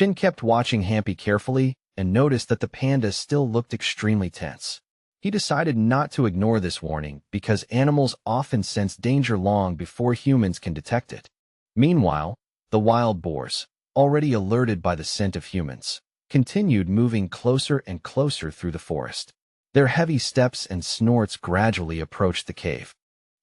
Shin kept watching Hampy carefully and noticed that the panda still looked extremely tense. He decided not to ignore this warning because animals often sense danger long before humans can detect it. Meanwhile, the wild boars, already alerted by the scent of humans, continued moving closer and closer through the forest. Their heavy steps and snorts gradually approached the cave.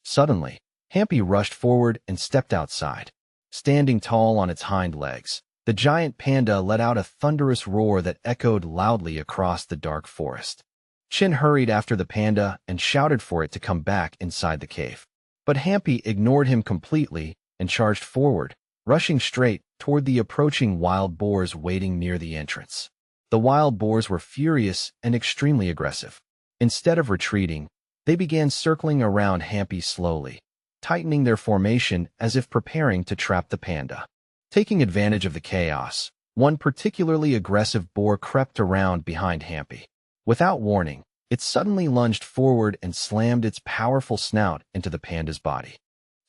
Suddenly, Hampy rushed forward and stepped outside. Standing tall on its hind legs, the giant panda let out a thunderous roar that echoed loudly across the dark forest. Shin hurried after the panda and shouted for it to come back inside the cave. But Hampy ignored him completely and charged forward, rushing straight toward the approaching wild boars waiting near the entrance. The wild boars were furious and extremely aggressive. Instead of retreating, they began circling around Hampy slowly, tightening their formation as if preparing to trap the panda. Taking advantage of the chaos, one particularly aggressive boar crept around behind Hampy. Without warning, it suddenly lunged forward and slammed its powerful snout into the panda's body.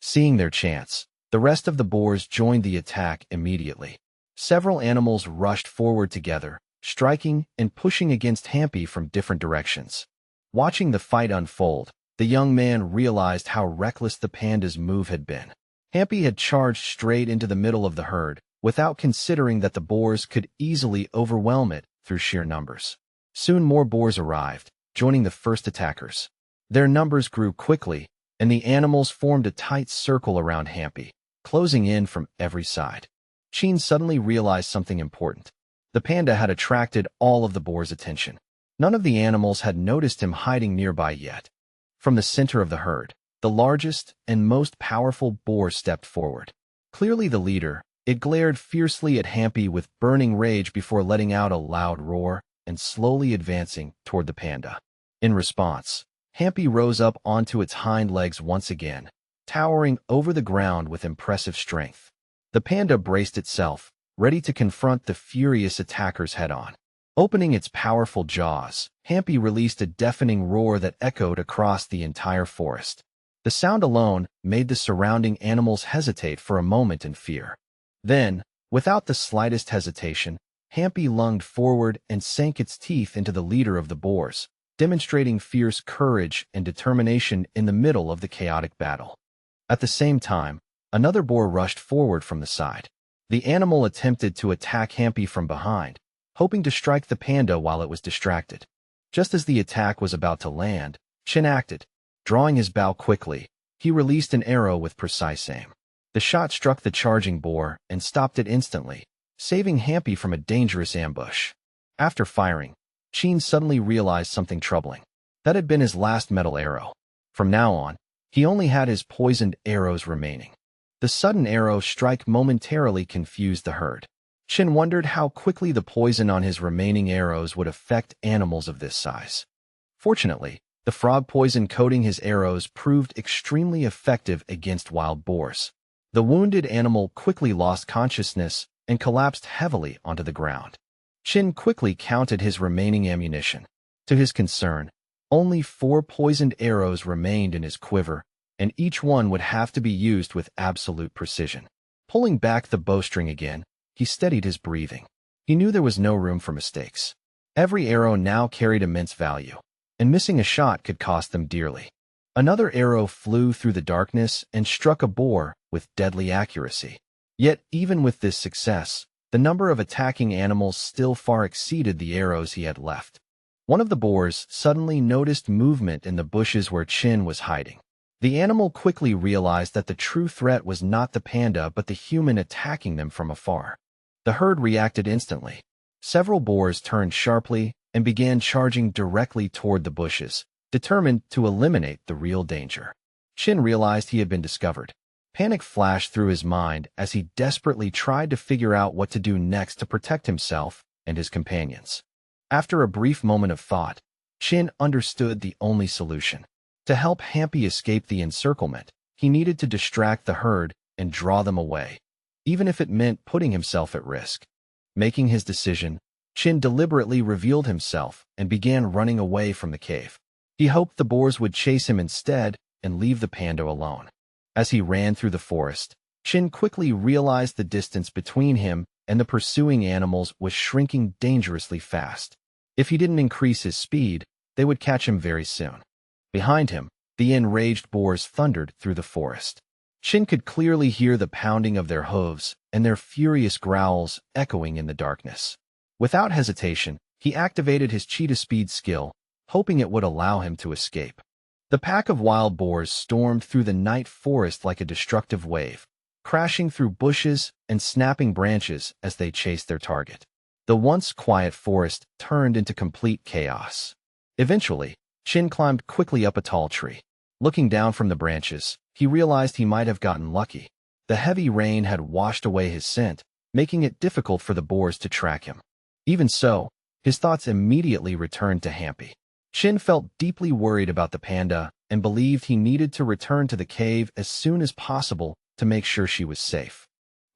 Seeing their chance, the rest of the boars joined the attack immediately. Several animals rushed forward together, striking and pushing against Hampy from different directions. Watching the fight unfold, the young man realized how reckless the panda's move had been. Hampy had charged straight into the middle of the herd, without considering that the boars could easily overwhelm it through sheer numbers. Soon more boars arrived, joining the first attackers. Their numbers grew quickly, and the animals formed a tight circle around Hampy, closing in from every side. Sheen suddenly realized something important. The panda had attracted all of the boars' attention. None of the animals had noticed him hiding nearby yet. From the center of the herd, the largest and most powerful boar stepped forward. Clearly the leader, it glared fiercely at Hampy with burning rage before letting out a loud roar and slowly advancing toward the panda. In response, Hampy rose up onto its hind legs once again, towering over the ground with impressive strength. The panda braced itself, ready to confront the furious attackers head-on. Opening its powerful jaws, Hampy released a deafening roar that echoed across the entire forest. The sound alone made the surrounding animals hesitate for a moment in fear. Then, without the slightest hesitation, Hampy lunged forward and sank its teeth into the leader of the boars, demonstrating fierce courage and determination in the middle of the chaotic battle. At the same time, another boar rushed forward from the side. The animal attempted to attack Hampy from behind, hoping to strike the panda while it was distracted. Just as the attack was about to land, Shin acted. Drawing his bow quickly, he released an arrow with precise aim. The shot struck the charging boar and stopped it instantly, saving Hampy from a dangerous ambush. After firing, Sheen suddenly realized something troubling. That had been his last metal arrow. From now on, he only had his poisoned arrows remaining. The sudden arrow strike momentarily confused the herd. Shin wondered how quickly the poison on his remaining arrows would affect animals of this size. Fortunately, the frog poison coating his arrows proved extremely effective against wild boars. The wounded animal quickly lost consciousness and collapsed heavily onto the ground. Shin quickly counted his remaining ammunition. To his concern, only 4 poisoned arrows remained in his quiver, and each one would have to be used with absolute precision. Pulling back the bowstring again, he steadied his breathing. He knew there was no room for mistakes. Every arrow now carried immense value, and missing a shot could cost them dearly. Another arrow flew through the darkness and struck a boar with deadly accuracy. Yet, even with this success, the number of attacking animals still far exceeded the arrows he had left. One of the boars suddenly noticed movement in the bushes where Chin was hiding. The animal quickly realized that the true threat was not the panda but the human attacking them from afar. The herd reacted instantly. Several boars turned sharply and began charging directly toward the bushes, determined to eliminate the real danger. Chin realized he had been discovered. Panic flashed through his mind as he desperately tried to figure out what to do next to protect himself and his companions. After a brief moment of thought, Chin understood the only solution. To help Hampy escape the encirclement, he needed to distract the herd and draw them away, even if it meant putting himself at risk. Making his decision, Chin deliberately revealed himself and began running away from the cave. He hoped the boars would chase him instead and leave the panda alone. As he ran through the forest, Chin quickly realized the distance between him and the pursuing animals was shrinking dangerously fast. If he didn't increase his speed, they would catch him very soon. Behind him, the enraged boars thundered through the forest. Chin could clearly hear the pounding of their hooves and their furious growls echoing in the darkness. Without hesitation, he activated his cheetah speed skill, hoping it would allow him to escape. The pack of wild boars stormed through the night forest like a destructive wave, crashing through bushes and snapping branches as they chased their target. The once quiet forest turned into complete chaos. Eventually, Chin climbed quickly up a tall tree. Looking down from the branches, he realized he might have gotten lucky. The heavy rain had washed away his scent, making it difficult for the boars to track him. Even so, his thoughts immediately returned to Hampy. Chin felt deeply worried about the panda and believed he needed to return to the cave as soon as possible to make sure she was safe.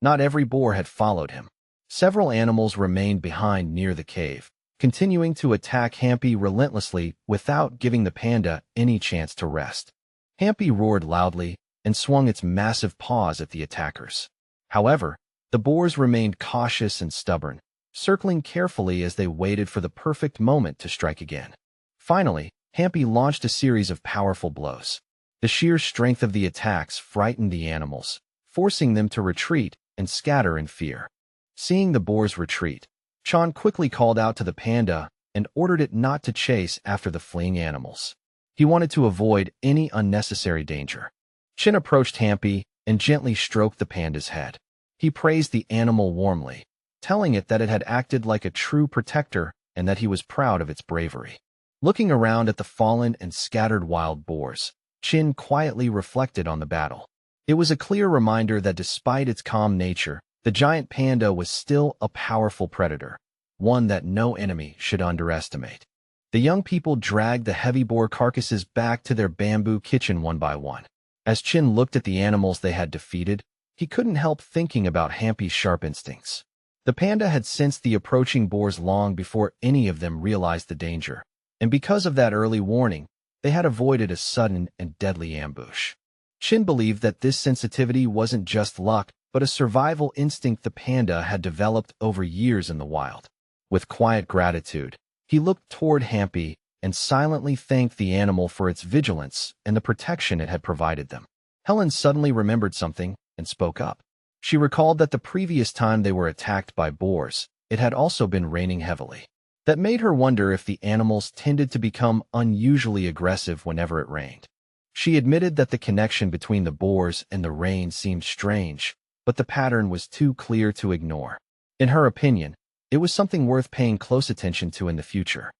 Not every boar had followed him. Several animals remained behind near the cave, continuing to attack Hampy relentlessly without giving the panda any chance to rest. Hampy roared loudly and swung its massive paws at the attackers. However, the boars remained cautious and stubborn, circling carefully as they waited for the perfect moment to strike again. Finally, Hampy launched a series of powerful blows. The sheer strength of the attacks frightened the animals, forcing them to retreat and scatter in fear. Seeing the boars retreat, Chan quickly called out to the panda and ordered it not to chase after the fleeing animals. He wanted to avoid any unnecessary danger. Chin approached Hampy and gently stroked the panda's head. He praised the animal warmly, telling it that it had acted like a true protector and that he was proud of its bravery. Looking around at the fallen and scattered wild boars, Chin quietly reflected on the battle. It was a clear reminder that despite its calm nature, the giant panda was still a powerful predator, one that no enemy should underestimate. The young people dragged the heavy boar carcasses back to their bamboo kitchen one by one. As Chin looked at the animals they had defeated, he couldn't help thinking about Hampy's sharp instincts. The panda had sensed the approaching boars long before any of them realized the danger, and because of that early warning, they had avoided a sudden and deadly ambush. Chin believed that this sensitivity wasn't just luck, but a survival instinct the panda had developed over years in the wild. With quiet gratitude, he looked toward Hampy and silently thanked the animal for its vigilance and the protection it had provided them. Helen suddenly remembered something and spoke up. She recalled that the previous time they were attacked by boars, it had also been raining heavily. That made her wonder if the animals tended to become unusually aggressive whenever it rained. She admitted that the connection between the boars and the rain seemed strange, but the pattern was too clear to ignore. In her opinion, it was something worth paying close attention to in the future.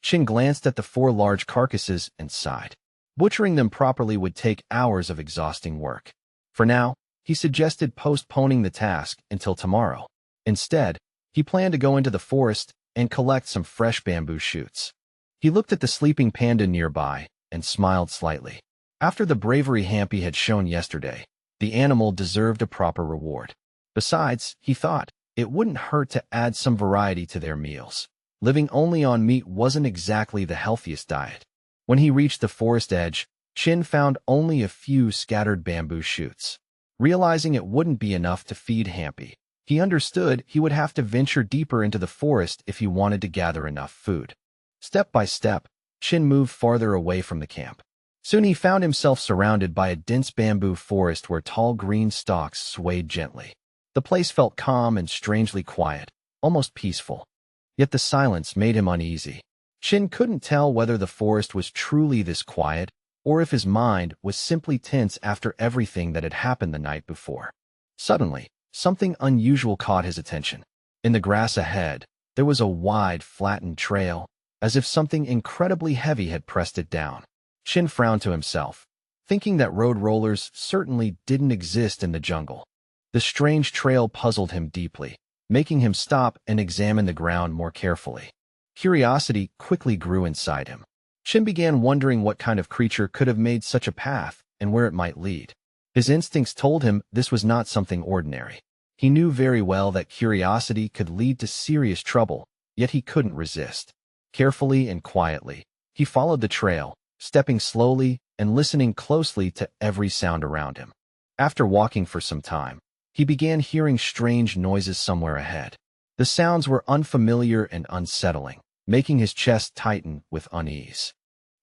Chin glanced at the 4 large carcasses and sighed. Butchering them properly would take hours of exhausting work. For now, he suggested postponing the task until tomorrow. Instead, he planned to go into the forest and collect some fresh bamboo shoots. He looked at the sleeping panda nearby and smiled slightly. After the bravery Hampy had shown yesterday, the animal deserved a proper reward. Besides, he thought, it wouldn't hurt to add some variety to their meals. Living only on meat wasn't exactly the healthiest diet. When he reached the forest edge, Chin found only a few scattered bamboo shoots. Realizing it wouldn't be enough to feed Hampy, he understood he would have to venture deeper into the forest if he wanted to gather enough food. Step by step, Chin moved farther away from the camp. Soon he found himself surrounded by a dense bamboo forest where tall green stalks swayed gently. The place felt calm and strangely quiet, almost peaceful. Yet the silence made him uneasy. Chin couldn't tell whether the forest was truly this quiet or if his mind was simply tense after everything that had happened the night before. Suddenly, something unusual caught his attention. In the grass ahead, there was a wide, flattened trail, as if something incredibly heavy had pressed it down. Chin frowned to himself, thinking that road rollers certainly didn't exist in the jungle. The strange trail puzzled him deeply, making him stop and examine the ground more carefully. Curiosity quickly grew inside him. Chin began wondering what kind of creature could have made such a path and where it might lead. His instincts told him this was not something ordinary. He knew very well that curiosity could lead to serious trouble, yet he couldn't resist. Carefully and quietly, he followed the trail, stepping slowly and listening closely to every sound around him. After walking for some time, he began hearing strange noises somewhere ahead. The sounds were unfamiliar and unsettling, making his chest tighten with unease.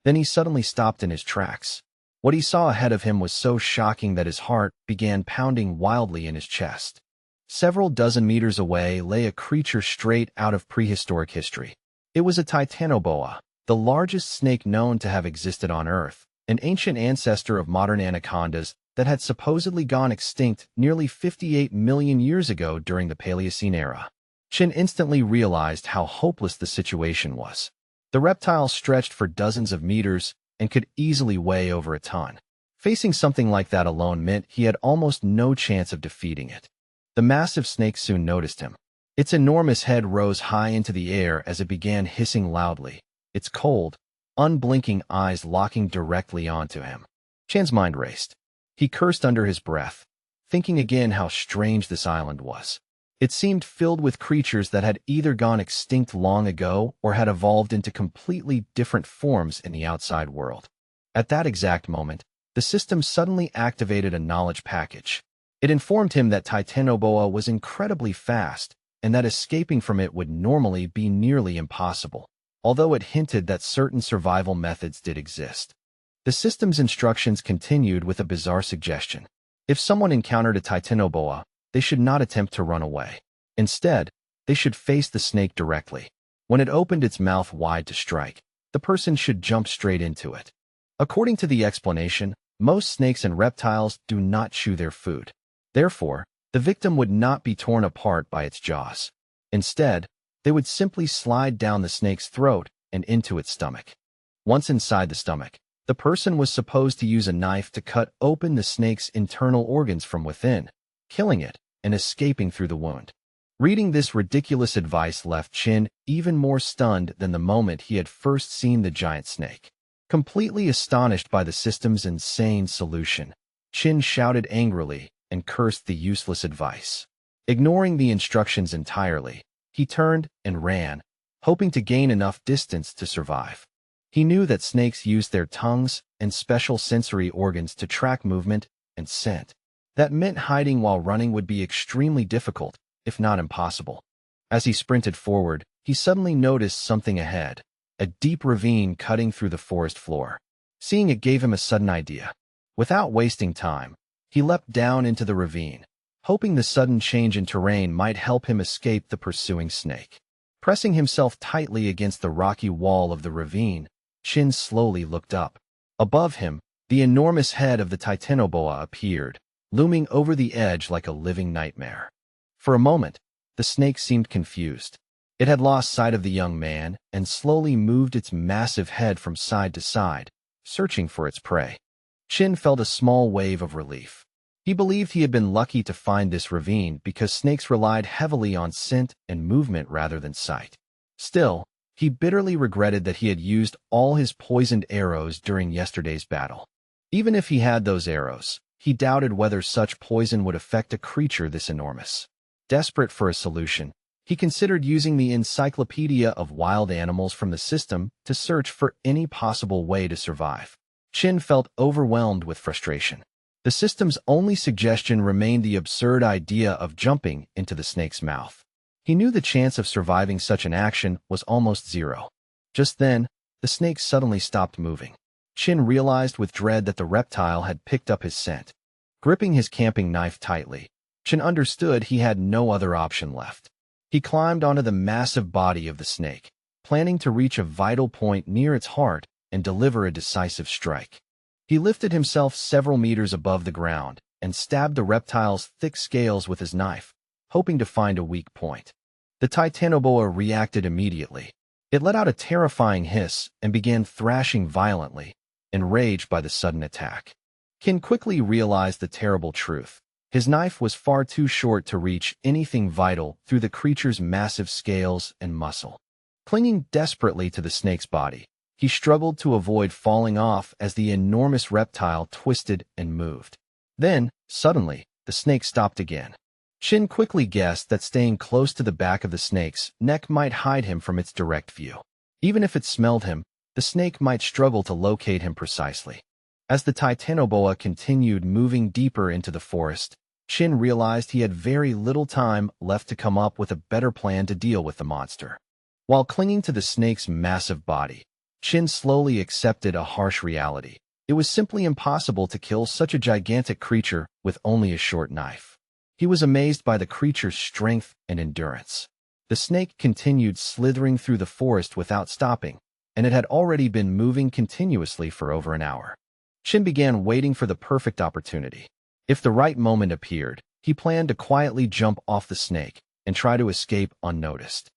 Then he suddenly stopped in his tracks. What he saw ahead of him was so shocking that his heart began pounding wildly in his chest. Several dozen meters away lay a creature straight out of prehistoric history. It was a titanoboa, the largest snake known to have existed on Earth, an ancient ancestor of modern anacondas that had supposedly gone extinct nearly 58 million years ago during the Paleocene era. Chin instantly realized how hopeless the situation was. The reptile stretched for dozens of meters and could easily weigh over a ton. Facing something like that alone meant he had almost no chance of defeating it. The massive snake soon noticed him. Its enormous head rose high into the air as it began hissing loudly, its cold, unblinking eyes locking directly onto him. Chin's mind raced. He cursed under his breath, thinking again how strange this island was. It seemed filled with creatures that had either gone extinct long ago or had evolved into completely different forms in the outside world. At that exact moment, the system suddenly activated a knowledge package. It informed him that Titanoboa was incredibly fast and that escaping from it would normally be nearly impossible, although it hinted that certain survival methods did exist. The system's instructions continued with a bizarre suggestion. If someone encountered a Titanoboa, they should not attempt to run away. Instead, they should face the snake directly. When it opened its mouth wide to strike, the person should jump straight into it. According to the explanation, most snakes and reptiles do not chew their food. Therefore, the victim would not be torn apart by its jaws. Instead, they would simply slide down the snake's throat and into its stomach. Once inside the stomach, the person was supposed to use a knife to cut open the snake's internal organs from within, killing it and escaping through the wound. Reading this ridiculous advice left Chin even more stunned than the moment he had first seen the giant snake. Completely astonished by the system's insane solution, Chin shouted angrily and cursed the useless advice. Ignoring the instructions entirely, he turned and ran, hoping to gain enough distance to survive. He knew that snakes use their tongues and special sensory organs to track movement and scent. That meant hiding while running would be extremely difficult, if not impossible. As he sprinted forward, he suddenly noticed something ahead, a deep ravine cutting through the forest floor. Seeing it gave him a sudden idea. Without wasting time, he leapt down into the ravine, hoping the sudden change in terrain might help him escape the pursuing snake. Pressing himself tightly against the rocky wall of the ravine, Chin slowly looked up. Above him, the enormous head of the Titanoboa appeared, looming over the edge like a living nightmare. For a moment, the snake seemed confused. It had lost sight of the young man and slowly moved its massive head from side to side, searching for its prey. Chin felt a small wave of relief. He believed he had been lucky to find this ravine because snakes relied heavily on scent and movement rather than sight. Still, he bitterly regretted that he had used all his poisoned arrows during yesterday's battle. Even if he had those arrows, he doubted whether such poison would affect a creature this enormous. Desperate for a solution, he considered using the Encyclopedia of Wild Animals from the system to search for any possible way to survive. Chin felt overwhelmed with frustration. The system's only suggestion remained the absurd idea of jumping into the snake's mouth. He knew the chance of surviving such an action was almost zero. Just then, the snake suddenly stopped moving. Chin realized with dread that the reptile had picked up his scent. Gripping his camping knife tightly, Chin understood he had no other option left. He climbed onto the massive body of the snake, planning to reach a vital point near its heart and deliver a decisive strike. He lifted himself several meters above the ground and stabbed the reptile's thick scales with his knife, hoping to find a weak point. The Titanoboa reacted immediately. It let out a terrifying hiss and began thrashing violently, enraged by the sudden attack. Chin quickly realized the terrible truth. His knife was far too short to reach anything vital through the creature's massive scales and muscle. Clinging desperately to the snake's body, he struggled to avoid falling off as the enormous reptile twisted and moved. Then, suddenly, the snake stopped again. Chin quickly guessed that staying close to the back of the snake's neck might hide him from its direct view. Even if it smelled him, the snake might struggle to locate him precisely. As the Titanoboa continued moving deeper into the forest, Chin realized he had very little time left to come up with a better plan to deal with the monster. While clinging to the snake's massive body, Chin slowly accepted a harsh reality. It was simply impossible to kill such a gigantic creature with only a short knife. He was amazed by the creature's strength and endurance. The snake continued slithering through the forest without stopping, and it had already been moving continuously for over an hour. Chin began waiting for the perfect opportunity. If the right moment appeared, he planned to quietly jump off the snake and try to escape unnoticed.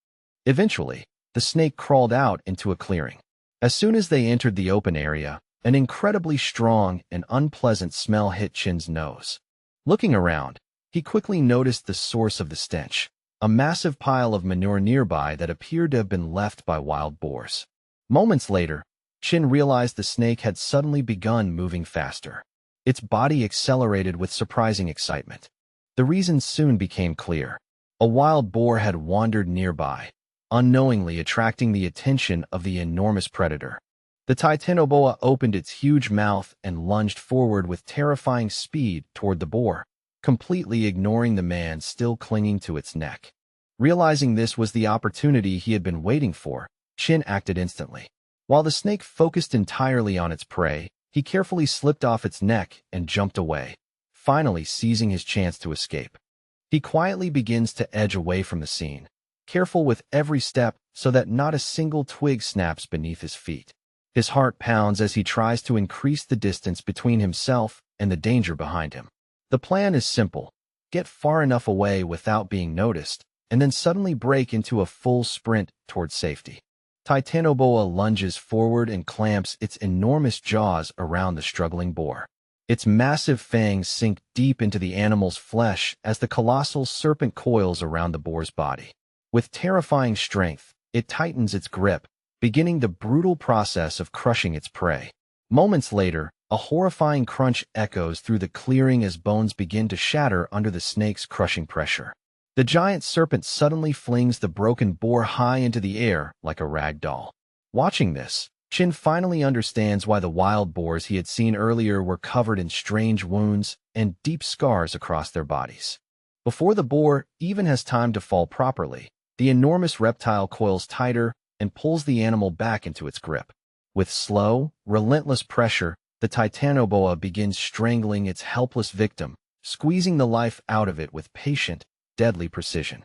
Eventually, the snake crawled out into a clearing. As soon as they entered the open area, an incredibly strong and unpleasant smell hit Chin's nose. Looking around, he quickly noticed the source of the stench, a massive pile of manure nearby that appeared to have been left by wild boars. Moments later, Chin realized the snake had suddenly begun moving faster. Its body accelerated with surprising excitement. The reason soon became clear. A wild boar had wandered nearby, unknowingly attracting the attention of the enormous predator. The titanoboa opened its huge mouth and lunged forward with terrifying speed toward the boar, completely ignoring the man still clinging to its neck. Realizing this was the opportunity he had been waiting for, Chin acted instantly. While the snake focused entirely on its prey, he carefully slipped off its neck and jumped away, finally seizing his chance to escape. He quietly begins to edge away from the scene, careful with every step so that not a single twig snaps beneath his feet. His heart pounds as he tries to increase the distance between himself and the danger behind him. The plan is simple: get far enough away without being noticed, and then suddenly break into a full sprint toward safety. Titanoboa lunges forward and clamps its enormous jaws around the struggling boar. Its massive fangs sink deep into the animal's flesh as the colossal serpent coils around the boar's body. With terrifying strength, it tightens its grip, beginning the brutal process of crushing its prey. Moments later, a horrifying crunch echoes through the clearing as bones begin to shatter under the snake's crushing pressure. The giant serpent suddenly flings the broken boar high into the air like a rag doll. Watching this, Chin finally understands why the wild boars he had seen earlier were covered in strange wounds and deep scars across their bodies. Before the boar even has time to fall properly, the enormous reptile coils tighter and pulls the animal back into its grip. With slow, relentless pressure, the titanoboa begins strangling its helpless victim, squeezing the life out of it with patient, deadly precision.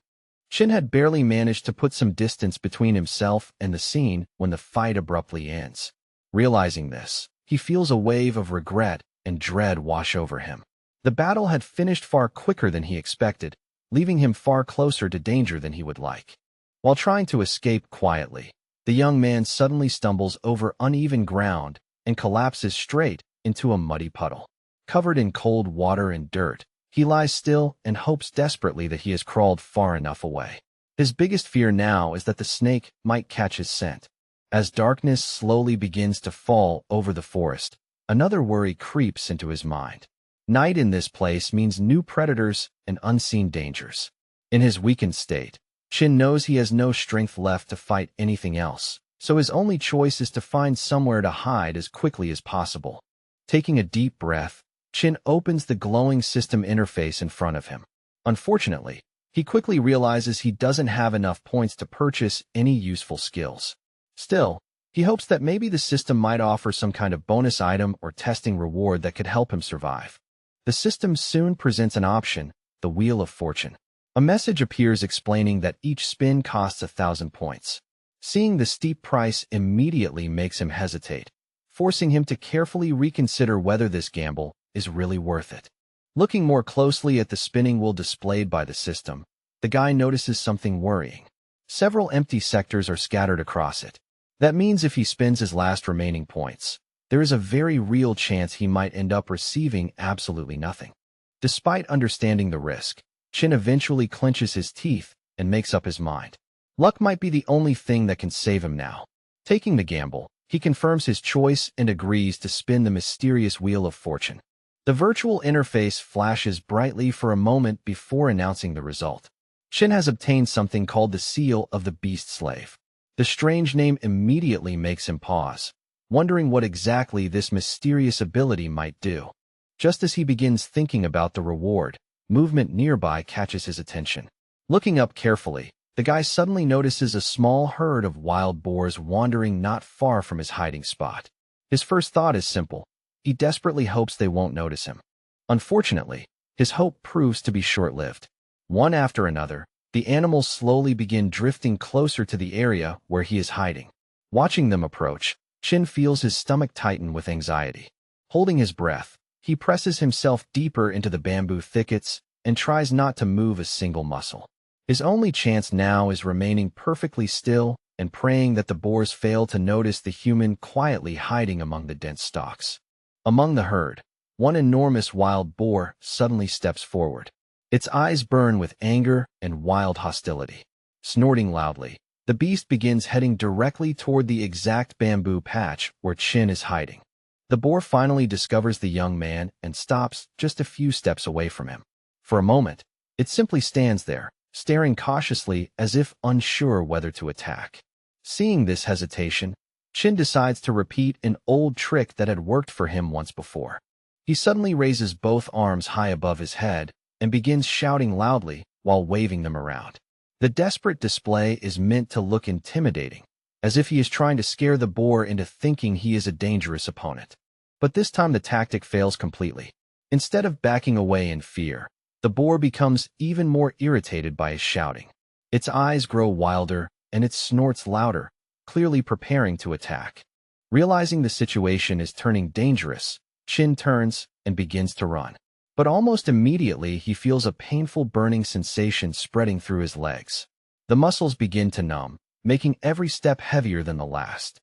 Chin had barely managed to put some distance between himself and the scene when the fight abruptly ends. Realizing this, he feels a wave of regret and dread wash over him. The battle had finished far quicker than he expected, leaving him far closer to danger than he would like. While trying to escape quietly, the young man suddenly stumbles over uneven ground and collapses straight into a muddy puddle. Covered in cold water and dirt, he lies still and hopes desperately that he has crawled far enough away. His biggest fear now is that the snake might catch his scent. As darkness slowly begins to fall over the forest, another worry creeps into his mind. Night in this place means new predators and unseen dangers. In his weakened state, Chin knows he has no strength left to fight anything else, so his only choice is to find somewhere to hide as quickly as possible. Taking a deep breath, Chin opens the glowing system interface in front of him. Unfortunately, he quickly realizes he doesn't have enough points to purchase any useful skills. Still, he hopes that maybe the system might offer some kind of bonus item or testing reward that could help him survive. The system soon presents an option: the Wheel of Fortune. A message appears explaining that each spin costs 1,000 points. Seeing the steep price immediately makes him hesitate, forcing him to carefully reconsider whether this gamble is really worth it. Looking more closely at the spinning wheel displayed by the system, the guy notices something worrying. Several empty sectors are scattered across it. That means if he spends his last remaining points, there is a very real chance he might end up receiving absolutely nothing. Despite understanding the risk, Chin eventually clenches his teeth and makes up his mind. Luck might be the only thing that can save him now. Taking the gamble, he confirms his choice and agrees to spin the mysterious Wheel of Fortune. The virtual interface flashes brightly for a moment before announcing the result. Chin has obtained something called the Seal of the Beast Slave. The strange name immediately makes him pause, wondering what exactly this mysterious ability might do. Just as he begins thinking about the reward, movement nearby catches his attention. Looking up carefully, the guy suddenly notices a small herd of wild boars wandering not far from his hiding spot. His first thought is simple. He desperately hopes they won't notice him. Unfortunately, his hope proves to be short-lived. One after another, the animals slowly begin drifting closer to the area where he is hiding. Watching them approach, Chin feels his stomach tighten with anxiety. Holding his breath, he presses himself deeper into the bamboo thickets and tries not to move a single muscle. His only chance now is remaining perfectly still and praying that the boars fail to notice the human quietly hiding among the dense stalks. Among the herd, one enormous wild boar suddenly steps forward. Its eyes burn with anger and wild hostility. Snorting loudly, the beast begins heading directly toward the exact bamboo patch where Chin is hiding. The boar finally discovers the young man and stops just a few steps away from him. For a moment, it simply stands there, staring cautiously as if unsure whether to attack. Seeing this hesitation, Chin decides to repeat an old trick that had worked for him once before. He suddenly raises both arms high above his head and begins shouting loudly while waving them around. The desperate display is meant to look intimidating, as if he is trying to scare the boar into thinking he is a dangerous opponent. But this time the tactic fails completely. Instead of backing away in fear, the boar becomes even more irritated by his shouting. Its eyes grow wilder and it snorts louder, clearly preparing to attack. Realizing the situation is turning dangerous, Chin turns and begins to run. But almost immediately he feels a painful burning sensation spreading through his legs. The muscles begin to numb, making every step heavier than the last.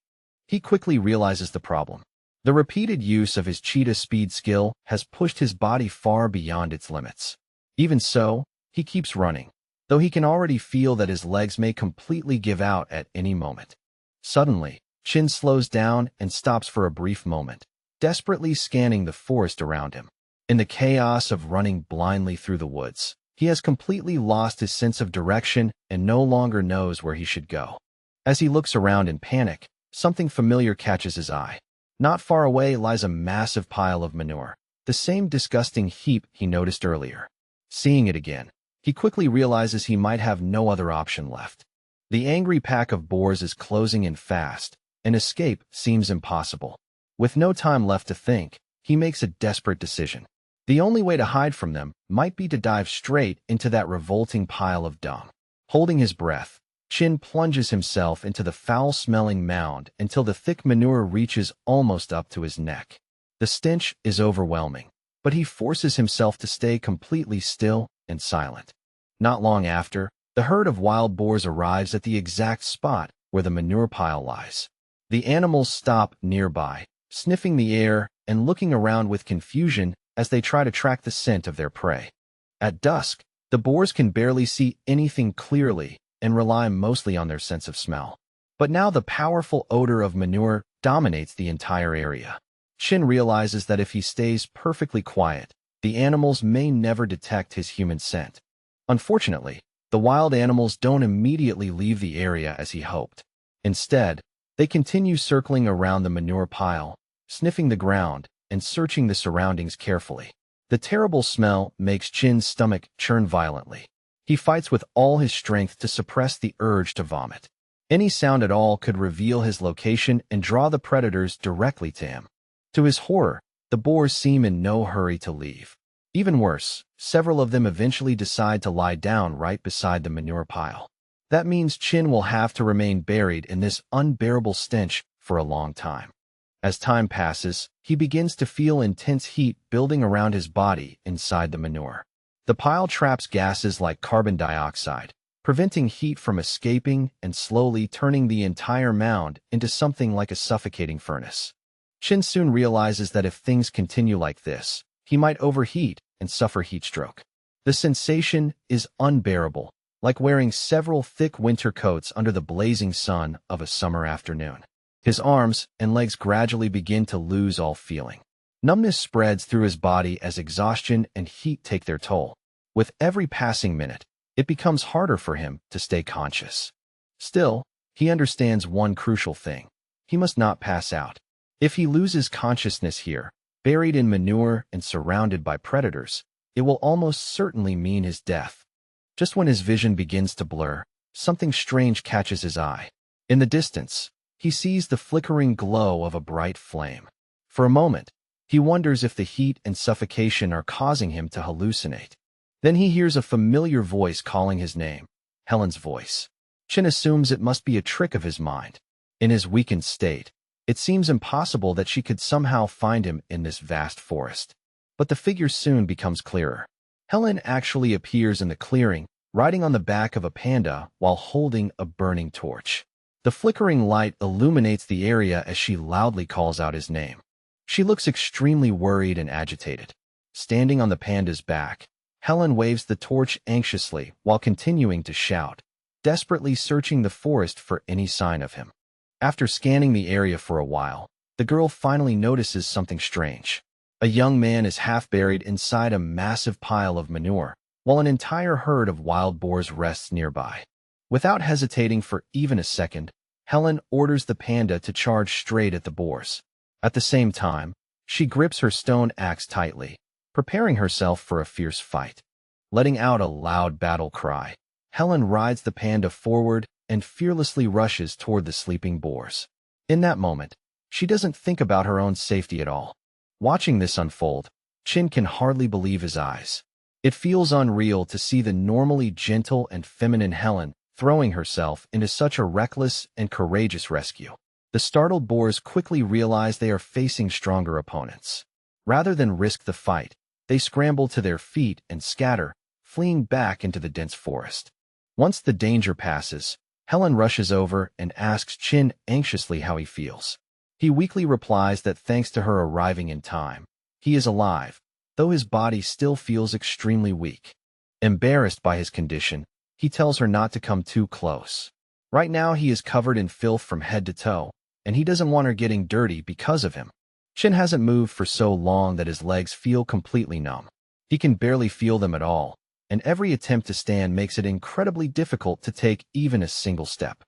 He quickly realizes the problem. The repeated use of his cheetah speed skill has pushed his body far beyond its limits. Even so, he keeps running, though he can already feel that his legs may completely give out at any moment. Suddenly, Chin slows down and stops for a brief moment, desperately scanning the forest around him. In the chaos of running blindly through the woods, he has completely lost his sense of direction and no longer knows where he should go. As he looks around in panic, something familiar catches his eye. Not far away lies a massive pile of manure, the same disgusting heap he noticed earlier. Seeing it again, he quickly realizes he might have no other option left. The angry pack of boars is closing in fast, and escape seems impossible. With no time left to think, he makes a desperate decision. The only way to hide from them might be to dive straight into that revolting pile of dung. Holding his breath, Chin plunges himself into the foul-smelling mound until the thick manure reaches almost up to his neck. The stench is overwhelming, but he forces himself to stay completely still and silent. Not long after, the herd of wild boars arrives at the exact spot where the manure pile lies. The animals stop nearby, sniffing the air and looking around with confusion as they try to track the scent of their prey. At dusk, the boars can barely see anything clearly and rely mostly on their sense of smell. But now the powerful odor of manure dominates the entire area. Chin realizes that if he stays perfectly quiet, the animals may never detect his human scent. Unfortunately, the wild animals don't immediately leave the area as he hoped. Instead, they continue circling around the manure pile, sniffing the ground and searching the surroundings carefully. The terrible smell makes Chin's stomach churn violently. He fights with all his strength to suppress the urge to vomit. Any sound at all could reveal his location and draw the predators directly to him. To his horror, the boars seem in no hurry to leave. Even worse, several of them eventually decide to lie down right beside the manure pile. That means Chin will have to remain buried in this unbearable stench for a long time. As time passes, he begins to feel intense heat building around his body inside the manure. The pile traps gases like carbon dioxide, preventing heat from escaping and slowly turning the entire mound into something like a suffocating furnace. Chin soon realizes that if things continue like this, he might overheat and suffer heat stroke. The sensation is unbearable, like wearing several thick winter coats under the blazing sun of a summer afternoon. His arms and legs gradually begin to lose all feeling. Numbness spreads through his body as exhaustion and heat take their toll. With every passing minute, it becomes harder for him to stay conscious. Still, he understands one crucial thing. He must not pass out. If he loses consciousness here, buried in manure and surrounded by predators, it will almost certainly mean his death. Just when his vision begins to blur, something strange catches his eye. In the distance, he sees the flickering glow of a bright flame. For a moment, he wonders if the heat and suffocation are causing him to hallucinate. Then he hears a familiar voice calling his name, Helen's voice. Chin assumes it must be a trick of his mind. In his weakened state, it seems impossible that she could somehow find him in this vast forest. But the figure soon becomes clearer. Helen actually appears in the clearing, riding on the back of a panda while holding a burning torch. The flickering light illuminates the area as she loudly calls out his name. She looks extremely worried and agitated. Standing on the panda's back, Helen waves the torch anxiously while continuing to shout, desperately searching the forest for any sign of him. After scanning the area for a while, the girl finally notices something strange. A young man is half buried inside a massive pile of manure, while an entire herd of wild boars rests nearby. Without hesitating for even a second, Helen orders the panda to charge straight at the boars. At the same time, she grips her stone axe tightly, preparing herself for a fierce fight. Letting out a loud battle cry, Helen rides the panda forward and fearlessly rushes toward the sleeping boars. In that moment, she doesn't think about her own safety at all. Watching this unfold, Chin can hardly believe his eyes. It feels unreal to see the normally gentle and feminine Helen throwing herself into such a reckless and courageous rescue. The startled boars quickly realize they are facing stronger opponents. Rather than risk the fight, they scramble to their feet and scatter, fleeing back into the dense forest. Once the danger passes, Helen rushes over and asks Chin anxiously how he feels. He weakly replies that thanks to her arriving in time, he is alive, though his body still feels extremely weak. Embarrassed by his condition, he tells her not to come too close. Right now he is covered in filth from head to toe, and he doesn't want her getting dirty because of him. Chin hasn't moved for so long that his legs feel completely numb. He can barely feel them at all, and every attempt to stand makes it incredibly difficult to take even a single step.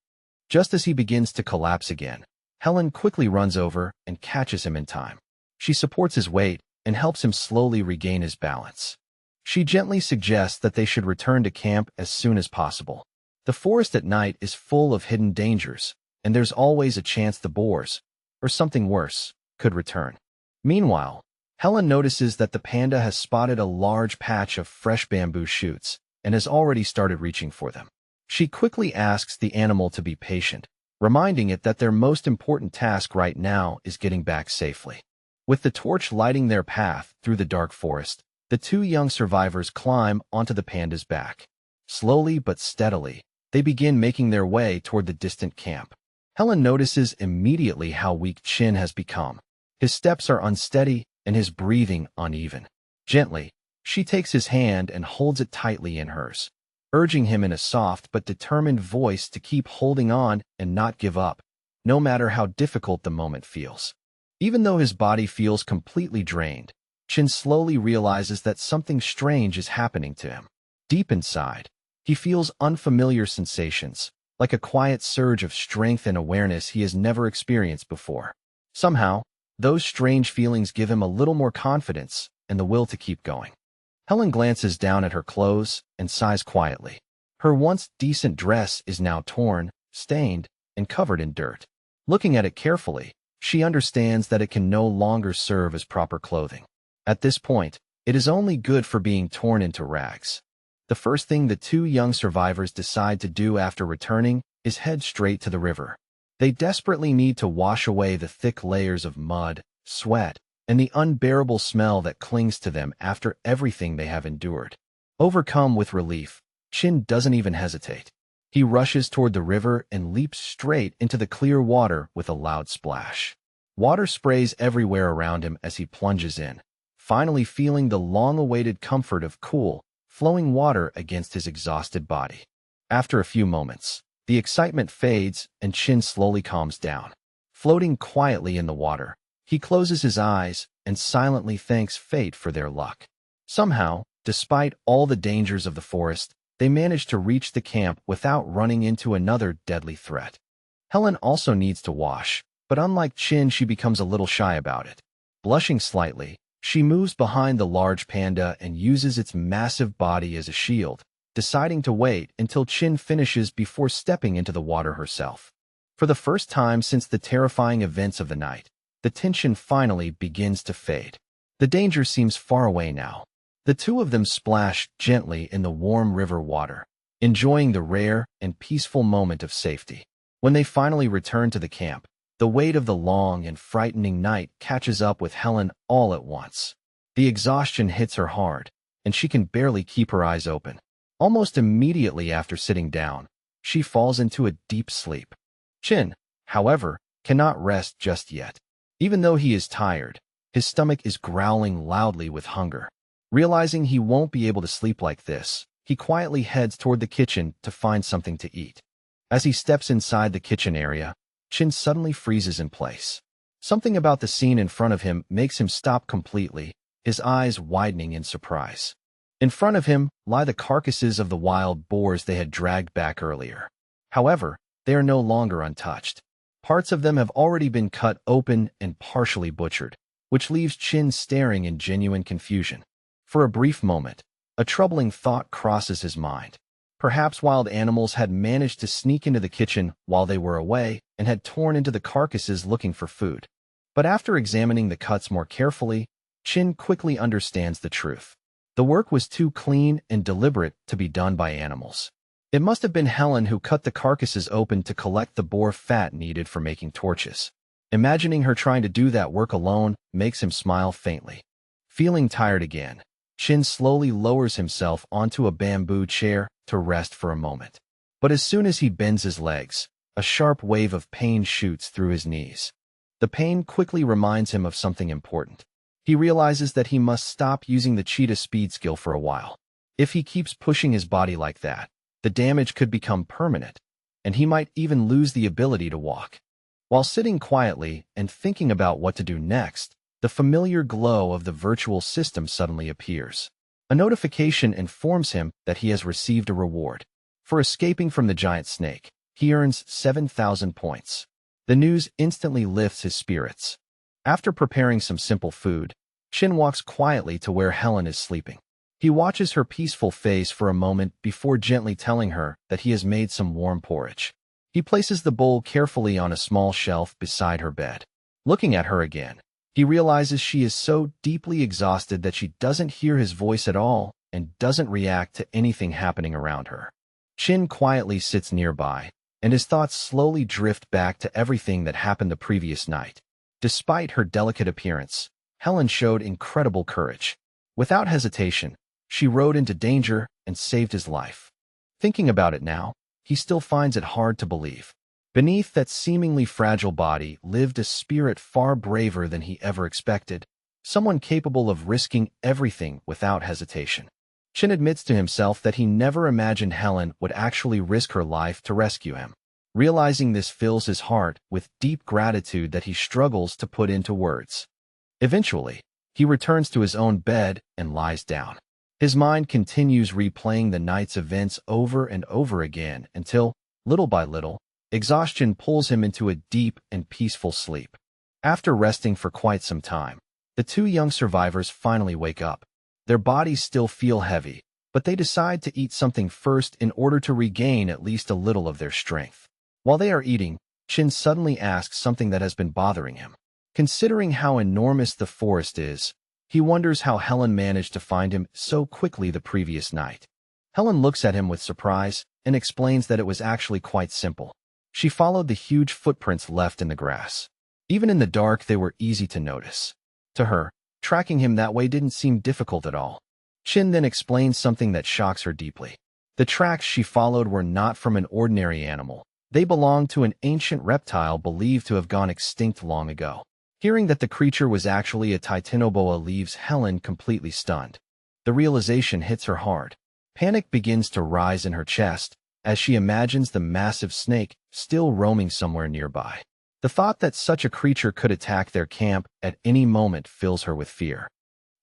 Just as he begins to collapse again, Helen quickly runs over and catches him in time. She supports his weight and helps him slowly regain his balance. She gently suggests that they should return to camp as soon as possible. The forest at night is full of hidden dangers, and there's always a chance the boars, or something worse, could return. Meanwhile, Helen notices that the panda has spotted a large patch of fresh bamboo shoots and has already started reaching for them. She quickly asks the animal to be patient, reminding it that their most important task right now is getting back safely. With the torch lighting their path through the dark forest, the two young survivors climb onto the panda's back. Slowly but steadily, they begin making their way toward the distant camp. Helen notices immediately how weak Chin has become. His steps are unsteady and his breathing uneven. Gently, she takes his hand and holds it tightly in hers, urging him in a soft but determined voice to keep holding on and not give up, no matter how difficult the moment feels. Even though his body feels completely drained, Chin slowly realizes that something strange is happening to him. Deep inside, he feels unfamiliar sensations, like a quiet surge of strength and awareness he has never experienced before. Somehow, those strange feelings give him a little more confidence and the will to keep going. Helen glances down at her clothes and sighs quietly. Her once decent dress is now torn, stained, and covered in dirt. Looking at it carefully, she understands that it can no longer serve as proper clothing. At this point, it is only good for being torn into rags. The first thing the two young survivors decide to do after returning is head straight to the river. They desperately need to wash away the thick layers of mud, sweat, and the unbearable smell that clings to them after everything they have endured. Overcome with relief, Chin doesn't even hesitate. He rushes toward the river and leaps straight into the clear water with a loud splash. Water sprays everywhere around him as he plunges in, finally feeling the long-awaited comfort of cool, flowing water against his exhausted body. After a few moments, the excitement fades and Chin slowly calms down. Floating quietly in the water, he closes his eyes and silently thanks fate for their luck. Somehow, despite all the dangers of the forest, they manage to reach the camp without running into another deadly threat. Helen also needs to wash, but unlike Chin, she becomes a little shy about it. Blushing slightly, She moves behind the large panda and uses its massive body as a shield, deciding to wait until Chin finishes before stepping into the water herself. For the first time since the terrifying events of the night, the tension finally begins to fade. The danger seems far away now. The two of them splash gently in the warm river water, enjoying the rare and peaceful moment of safety. When they finally return to the camp, the weight of the long and frightening night catches up with Helen all at once. The exhaustion hits her hard, and she can barely keep her eyes open. Almost immediately after sitting down, she falls into a deep sleep. Chin, however, cannot rest just yet. Even though he is tired, his stomach is growling loudly with hunger. Realizing he won't be able to sleep like this, he quietly heads toward the kitchen to find something to eat. As he steps inside the kitchen area, Chin suddenly freezes in place. Something about the scene in front of him makes him stop completely, his eyes widening in surprise. In front of him lie the carcasses of the wild boars they had dragged back earlier. However, they are no longer untouched. Parts of them have already been cut open and partially butchered, which leaves Chin staring in genuine confusion. For a brief moment, a troubling thought crosses his mind. Perhaps wild animals had managed to sneak into the kitchen while they were away and had torn into the carcasses looking for food. But after examining the cuts more carefully, Chin quickly understands the truth. The work was too clean and deliberate to be done by animals. It must have been Helen who cut the carcasses open to collect the boar fat needed for making torches. Imagining her trying to do that work alone makes him smile faintly. Feeling tired again, Chin slowly lowers himself onto a bamboo chair to rest for a moment. But as soon as he bends his legs, a sharp wave of pain shoots through his knees. The pain quickly reminds him of something important. He realizes that he must stop using the cheetah speed skill for a while. If he keeps pushing his body like that, the damage could become permanent, and he might even lose the ability to walk. While sitting quietly and thinking about what to do next, the familiar glow of the virtual system suddenly appears. A notification informs him that he has received a reward. For escaping from the giant snake, he earns 7,000 points. The news instantly lifts his spirits. After preparing some simple food, Chin walks quietly to where Helen is sleeping. He watches her peaceful face for a moment before gently telling her that he has made some warm porridge. He places the bowl carefully on a small shelf beside her bed. Looking at her again, he realizes she is so deeply exhausted that she doesn't hear his voice at all and doesn't react to anything happening around her. Chin quietly sits nearby, and his thoughts slowly drift back to everything that happened the previous night. Despite her delicate appearance, Helen showed incredible courage. Without hesitation, she rode into danger and saved his life. Thinking about it now, he still finds it hard to believe. Beneath that seemingly fragile body lived a spirit far braver than he ever expected, someone capable of risking everything without hesitation. Chin admits to himself that he never imagined Helen would actually risk her life to rescue him. Realizing this fills his heart with deep gratitude that he struggles to put into words. Eventually, he returns to his own bed and lies down. His mind continues replaying the night's events over and over again until, little by little, exhaustion pulls him into a deep and peaceful sleep. After resting for quite some time, the two young survivors finally wake up. Their bodies still feel heavy, but they decide to eat something first in order to regain at least a little of their strength. While they are eating, Chin suddenly asks something that has been bothering him. Considering how enormous the forest is, he wonders how Helen managed to find him so quickly the previous night. Helen looks at him with surprise and explains that it was actually quite simple. She followed the huge footprints left in the grass. Even in the dark, they were easy to notice. To her, tracking him that way didn't seem difficult at all. Chin then explains something that shocks her deeply. The tracks she followed were not from an ordinary animal. They belonged to an ancient reptile believed to have gone extinct long ago. Hearing that the creature was actually a titanoboa leaves Helen completely stunned. The realization hits her hard. Panic begins to rise in her chest as she imagines the massive snake still roaming somewhere nearby. The thought that such a creature could attack their camp at any moment fills her with fear.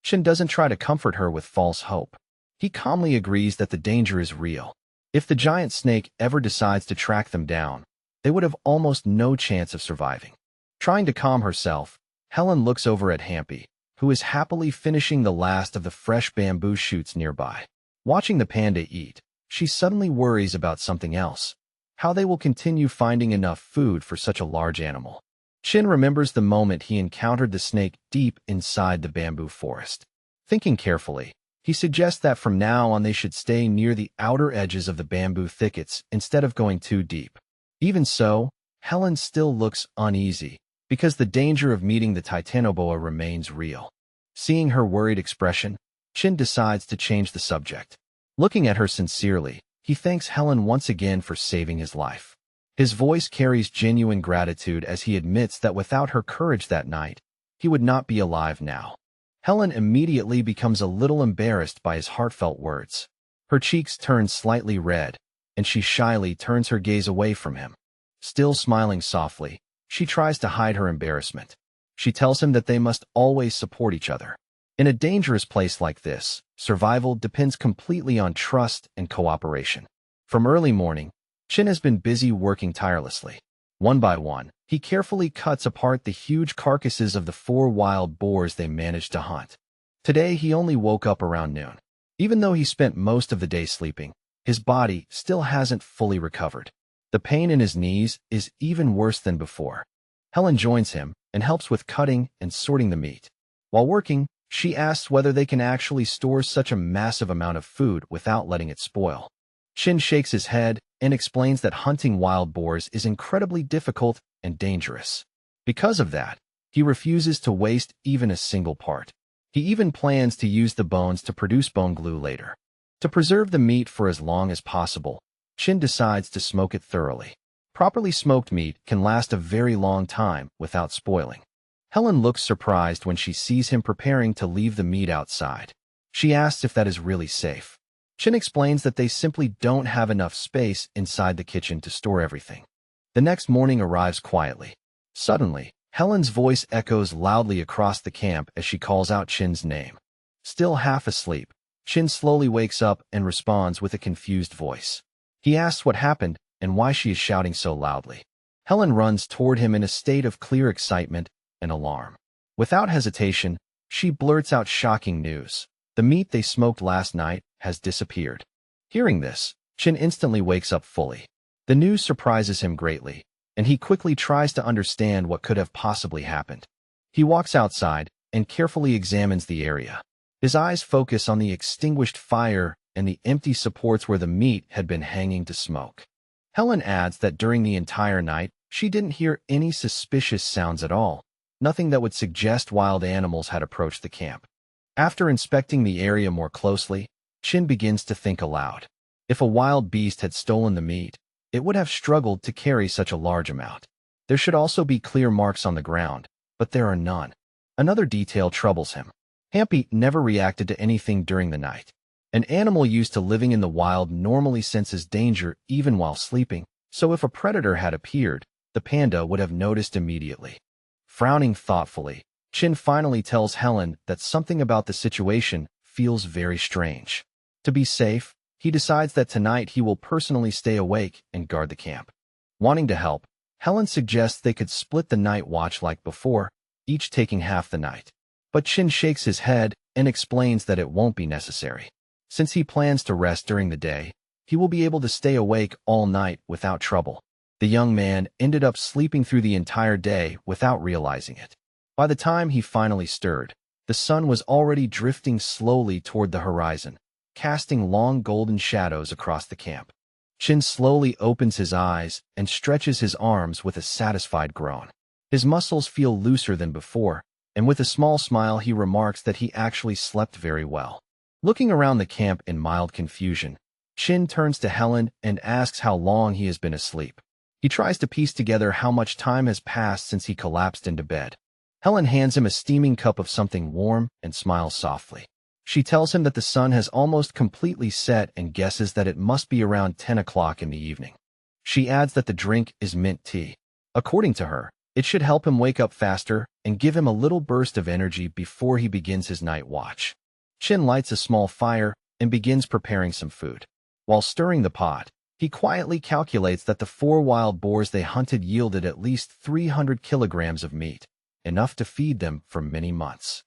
Chin doesn't try to comfort her with false hope. He calmly agrees that the danger is real. If the giant snake ever decides to track them down, they would have almost no chance of surviving. Trying to calm herself, Helen looks over at Hampy, who is happily finishing the last of the fresh bamboo shoots nearby. Watching the panda eat, she suddenly worries about something else: how they will continue finding enough food for such a large animal. Chin remembers the moment he encountered the snake deep inside the bamboo forest. Thinking carefully, he suggests that from now on they should stay near the outer edges of the bamboo thickets instead of going too deep. Even so, Helen still looks uneasy, because the danger of meeting the titanoboa remains real. Seeing her worried expression, Chin decides to change the subject. Looking at her sincerely, he thanks Helen once again for saving his life. His voice carries genuine gratitude as he admits that without her courage that night, he would not be alive now. Helen immediately becomes a little embarrassed by his heartfelt words. Her cheeks turn slightly red, and she shyly turns her gaze away from him. Still smiling softly, she tries to hide her embarrassment. She tells him that they must always support each other. In a dangerous place like this, survival depends completely on trust and cooperation. From early morning, Chin has been busy working tirelessly. One by one, he carefully cuts apart the huge carcasses of the 4 wild boars they managed to hunt. Today he only woke up around noon. Even though he spent most of the day sleeping, his body still hasn't fully recovered. The pain in his knees is even worse than before. Helen joins him and helps with cutting and sorting the meat. While working, she asks whether they can actually store such a massive amount of food without letting it spoil. Chin shakes his head and explains that hunting wild boars is incredibly difficult and dangerous. Because of that, he refuses to waste even a single part. He even plans to use the bones to produce bone glue later. To preserve the meat for as long as possible, Chin decides to smoke it thoroughly. Properly smoked meat can last a very long time without spoiling. Helen looks surprised when she sees him preparing to leave the meat outside. She asks if that is really safe. Chin explains that they simply don't have enough space inside the kitchen to store everything. The next morning arrives quietly. Suddenly, Helen's voice echoes loudly across the camp as she calls out Chin's name. Still half asleep, Chin slowly wakes up and responds with a confused voice. He asks what happened and why she is shouting so loudly. Helen runs toward him in a state of clear excitement and alarm. Without hesitation, she blurts out shocking news. The meat they smoked last night has disappeared. Hearing this, Chin instantly wakes up fully. The news surprises him greatly, and he quickly tries to understand what could have possibly happened. He walks outside and carefully examines the area. His eyes focus on the extinguished fire and the empty supports where the meat had been hanging to smoke. Helen adds that during the entire night, she didn't hear any suspicious sounds at all, nothing that would suggest wild animals had approached the camp. After inspecting the area more closely, Chin begins to think aloud. If a wild beast had stolen the meat, it would have struggled to carry such a large amount. There should also be clear marks on the ground, but there are none. Another detail troubles him. Hampy never reacted to anything during the night. An animal used to living in the wild normally senses danger even while sleeping, so if a predator had appeared, the panda would have noticed immediately. Frowning thoughtfully, Chin finally tells Helen that something about the situation feels very strange. To be safe, he decides that tonight he will personally stay awake and guard the camp. Wanting to help, Helen suggests they could split the night watch like before, each taking half the night. But Chin shakes his head and explains that it won't be necessary. Since he plans to rest during the day, he will be able to stay awake all night without trouble. The young man ended up sleeping through the entire day without realizing it. By the time he finally stirred, the sun was already drifting slowly toward the horizon, casting long golden shadows across the camp. Chin slowly opens his eyes and stretches his arms with a satisfied groan. His muscles feel looser than before, and with a small smile he remarks that he actually slept very well. Looking around the camp in mild confusion, Chin turns to Helen and asks how long he has been asleep. He tries to piece together how much time has passed since he collapsed into bed. Helen hands him a steaming cup of something warm and smiles softly. She tells him that the sun has almost completely set and guesses that it must be around 10 o'clock in the evening. She adds that the drink is mint tea. According to her, it should help him wake up faster and give him a little burst of energy before he begins his night watch. Chin lights a small fire and begins preparing some food. While stirring the pot, he quietly calculates that the 4 wild boars they hunted yielded at least 300 kilograms of meat, enough to feed them for many months.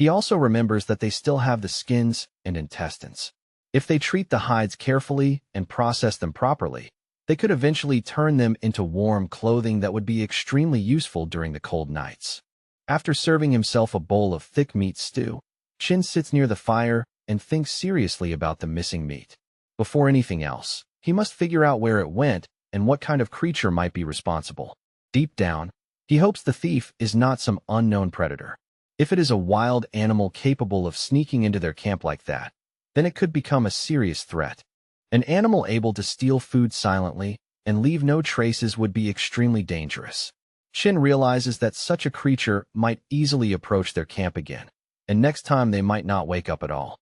He also remembers that they still have the skins and intestines. If they treat the hides carefully and process them properly, they could eventually turn them into warm clothing that would be extremely useful during the cold nights. After serving himself a bowl of thick meat stew, Chin sits near the fire and thinks seriously about the missing meat. Before anything else, he must figure out where it went and what kind of creature might be responsible. Deep down, he hopes the thief is not some unknown predator. If it is a wild animal capable of sneaking into their camp like that, then it could become a serious threat. An animal able to steal food silently and leave no traces would be extremely dangerous. Chin realizes that such a creature might easily approach their camp again, and next time they might not wake up at all.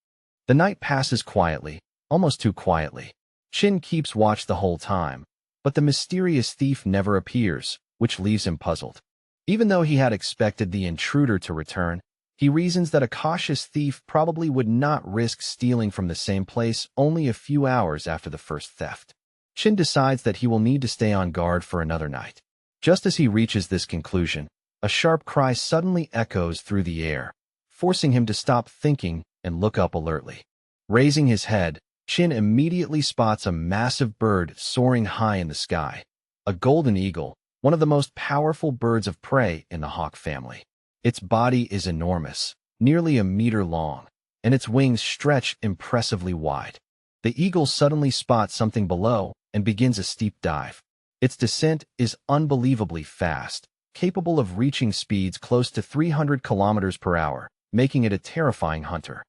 The night passes quietly, almost too quietly. Chin keeps watch the whole time, but the mysterious thief never appears, which leaves him puzzled. Even though he had expected the intruder to return, he reasons that a cautious thief probably would not risk stealing from the same place only a few hours after the first theft. Chin decides that he will need to stay on guard for another night. Just as he reaches this conclusion, a sharp cry suddenly echoes through the air, forcing him to stop thinking and look up alertly. Raising his head, Chin immediately spots a massive bird soaring high in the sky. A golden eagle, one of the most powerful birds of prey in the hawk family. Its body is enormous, nearly a meter long, and its wings stretch impressively wide. The eagle suddenly spots something below and begins a steep dive. Its descent is unbelievably fast, capable of reaching speeds close to 300 kilometers per hour, making it a terrifying hunter.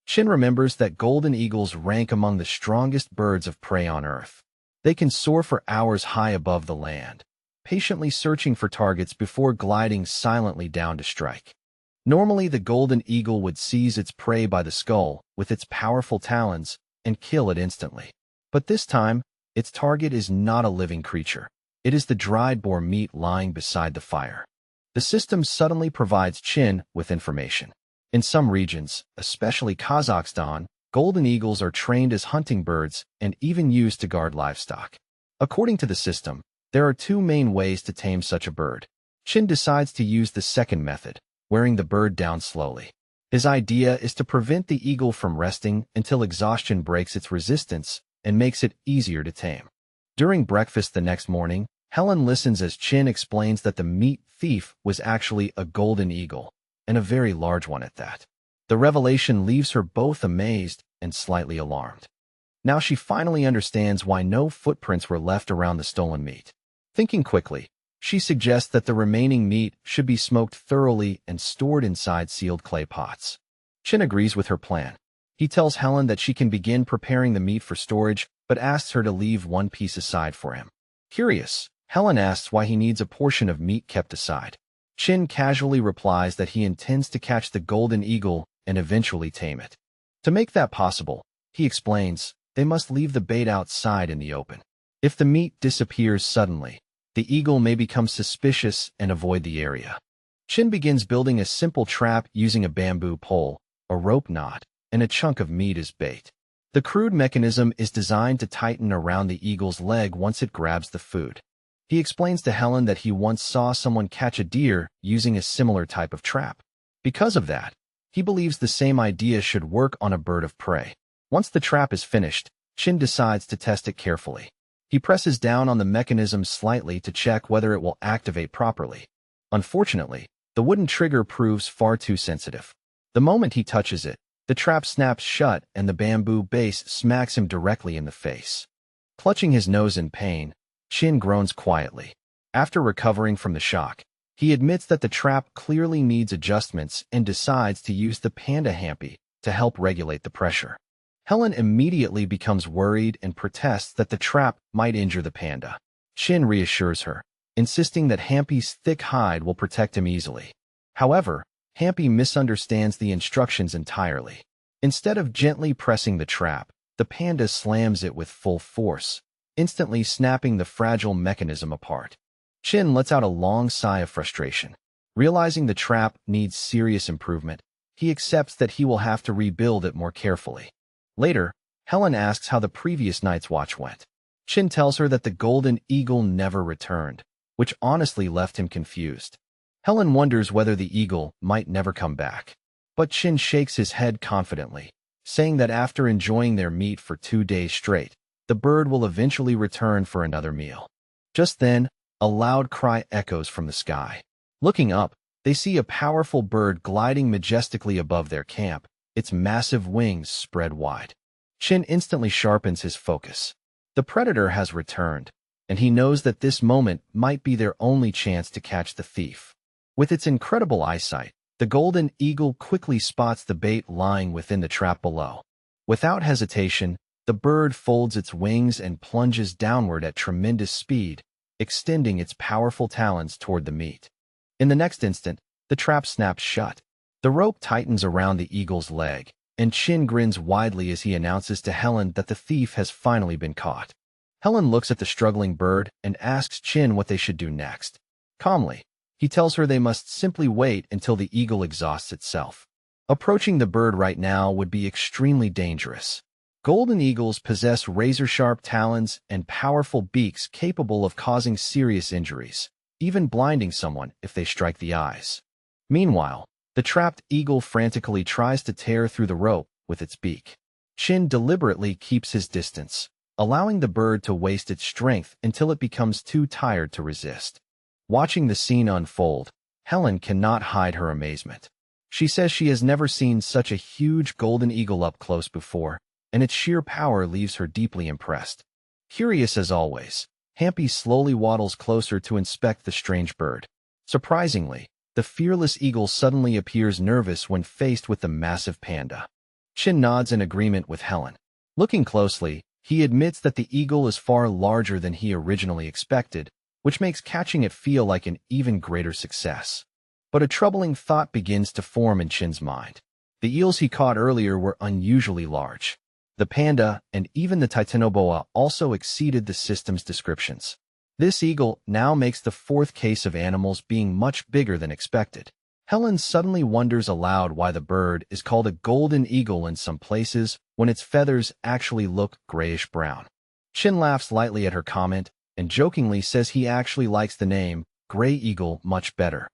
Chin remembers that golden eagles rank among the strongest birds of prey on Earth. They can soar for hours high above the land, patiently searching for targets before gliding silently down to strike. Normally, the golden eagle would seize its prey by the skull with its powerful talons and kill it instantly. But this time, its target is not a living creature. It is the dried boar meat lying beside the fire. The system suddenly provides Chin with information. In some regions, especially Kazakhstan, golden eagles are trained as hunting birds and even used to guard livestock. According to the system, there are two main ways to tame such a bird. Chin decides to use the second method, wearing the bird down slowly. His idea is to prevent the eagle from resting until exhaustion breaks its resistance and makes it easier to tame. During breakfast the next morning, Helen listens as Chin explains that the meat thief was actually a golden eagle, and a very large one at that. The revelation leaves her both amazed and slightly alarmed. Now she finally understands why no footprints were left around the stolen meat. Thinking quickly, she suggests that the remaining meat should be smoked thoroughly and stored inside sealed clay pots. Chin agrees with her plan. He tells Helen that she can begin preparing the meat for storage, but asks her to leave one piece aside for him. Curious, Helen asks why he needs a portion of meat kept aside. Chin casually replies that he intends to catch the golden eagle and eventually tame it. To make that possible, he explains, they must leave the bait outside in the open. If the meat disappears suddenly, the eagle may become suspicious and avoid the area. Chin begins building a simple trap using a bamboo pole, a rope knot, and a chunk of meat as bait. The crude mechanism is designed to tighten around the eagle's leg once it grabs the food. He explains to Helen that he once saw someone catch a deer using a similar type of trap. Because of that, he believes the same idea should work on a bird of prey. Once the trap is finished, Chin decides to test it carefully. He presses down on the mechanism slightly to check whether it will activate properly. Unfortunately, the wooden trigger proves far too sensitive. The moment he touches it, the trap snaps shut and the bamboo base smacks him directly in the face. Clutching his nose in pain, Chin groans quietly. After recovering from the shock, he admits that the trap clearly needs adjustments and decides to use the panda hampi to help regulate the pressure. Helen immediately becomes worried and protests that the trap might injure the panda. Chin reassures her, insisting that Hampi's thick hide will protect him easily. However, Hampi misunderstands the instructions entirely. Instead of gently pressing the trap, the panda slams it with full force, instantly snapping the fragile mechanism apart. Chin lets out a long sigh of frustration. Realizing the trap needs serious improvement, he accepts that he will have to rebuild it more carefully. Later, Helen asks how the previous night's watch went. Chin tells her that the golden eagle never returned, which honestly left him confused. Helen wonders whether the eagle might never come back. But Chin shakes his head confidently, saying that after enjoying their meat for 2 days straight, the bird will eventually return for another meal. Just then, a loud cry echoes from the sky. Looking up, they see a powerful bird gliding majestically above their camp, its massive wings spread wide. Chin instantly sharpens his focus. The predator has returned, and he knows that this moment might be their only chance to catch the thief. With its incredible eyesight, the golden eagle quickly spots the bait lying within the trap below. Without hesitation, the bird folds its wings and plunges downward at tremendous speed, extending its powerful talons toward the meat. In the next instant, the trap snaps shut. The rope tightens around the eagle's leg, and Chin grins widely as he announces to Helen that the thief has finally been caught. Helen looks at the struggling bird and asks Chin what they should do next. Calmly, he tells her they must simply wait until the eagle exhausts itself. Approaching the bird right now would be extremely dangerous. Golden eagles possess razor-sharp talons and powerful beaks capable of causing serious injuries, even blinding someone if they strike the eyes. Meanwhile, the trapped eagle frantically tries to tear through the rope with its beak. Chin deliberately keeps his distance, allowing the bird to waste its strength until it becomes too tired to resist. Watching the scene unfold, Helen cannot hide her amazement. She says she has never seen such a huge golden eagle up close before, and its sheer power leaves her deeply impressed. Curious as always, Hampy slowly waddles closer to inspect the strange bird. Surprisingly, the fearless eagle suddenly appears nervous when faced with the massive panda. Chin nods in agreement with Helen. Looking closely, he admits that the eagle is far larger than he originally expected, which makes catching it feel like an even greater success. But a troubling thought begins to form in Chin's mind. The eels he caught earlier were unusually large. The panda and even the titanoboa also exceeded the system's descriptions. This eagle now makes the fourth case of animals being much bigger than expected. Helen suddenly wonders aloud why the bird is called a golden eagle in some places when its feathers actually look grayish-brown. Chin laughs lightly at her comment and jokingly says he actually likes the name, Gray Eagle, much better.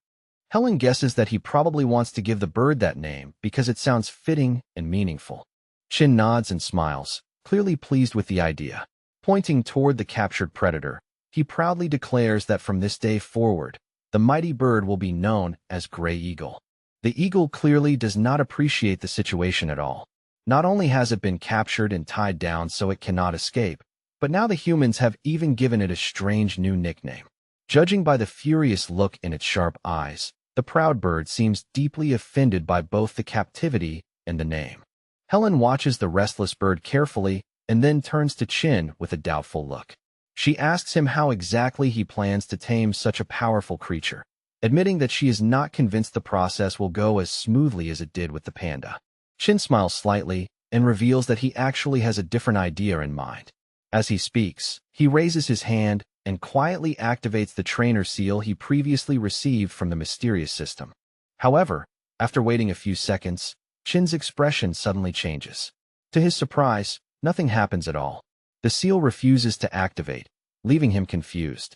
Helen guesses that he probably wants to give the bird that name because it sounds fitting and meaningful. Chin nods and smiles, clearly pleased with the idea. Pointing toward the captured predator, he proudly declares that from this day forward, the mighty bird will be known as Gray Eagle. The eagle clearly does not appreciate the situation at all. Not only has it been captured and tied down so it cannot escape, but now the humans have even given it a strange new nickname. Judging by the furious look in its sharp eyes, the proud bird seems deeply offended by both the captivity and the name. Helen watches the restless bird carefully and then turns to Chin with a doubtful look. She asks him how exactly he plans to tame such a powerful creature, admitting that she is not convinced the process will go as smoothly as it did with the panda. Chin smiles slightly and reveals that he actually has a different idea in mind. As he speaks, he raises his hand and quietly activates the trainer seal he previously received from the mysterious system. However, after waiting a few seconds, Chin's expression suddenly changes. To his surprise, nothing happens at all. The seal refuses to activate, leaving him confused.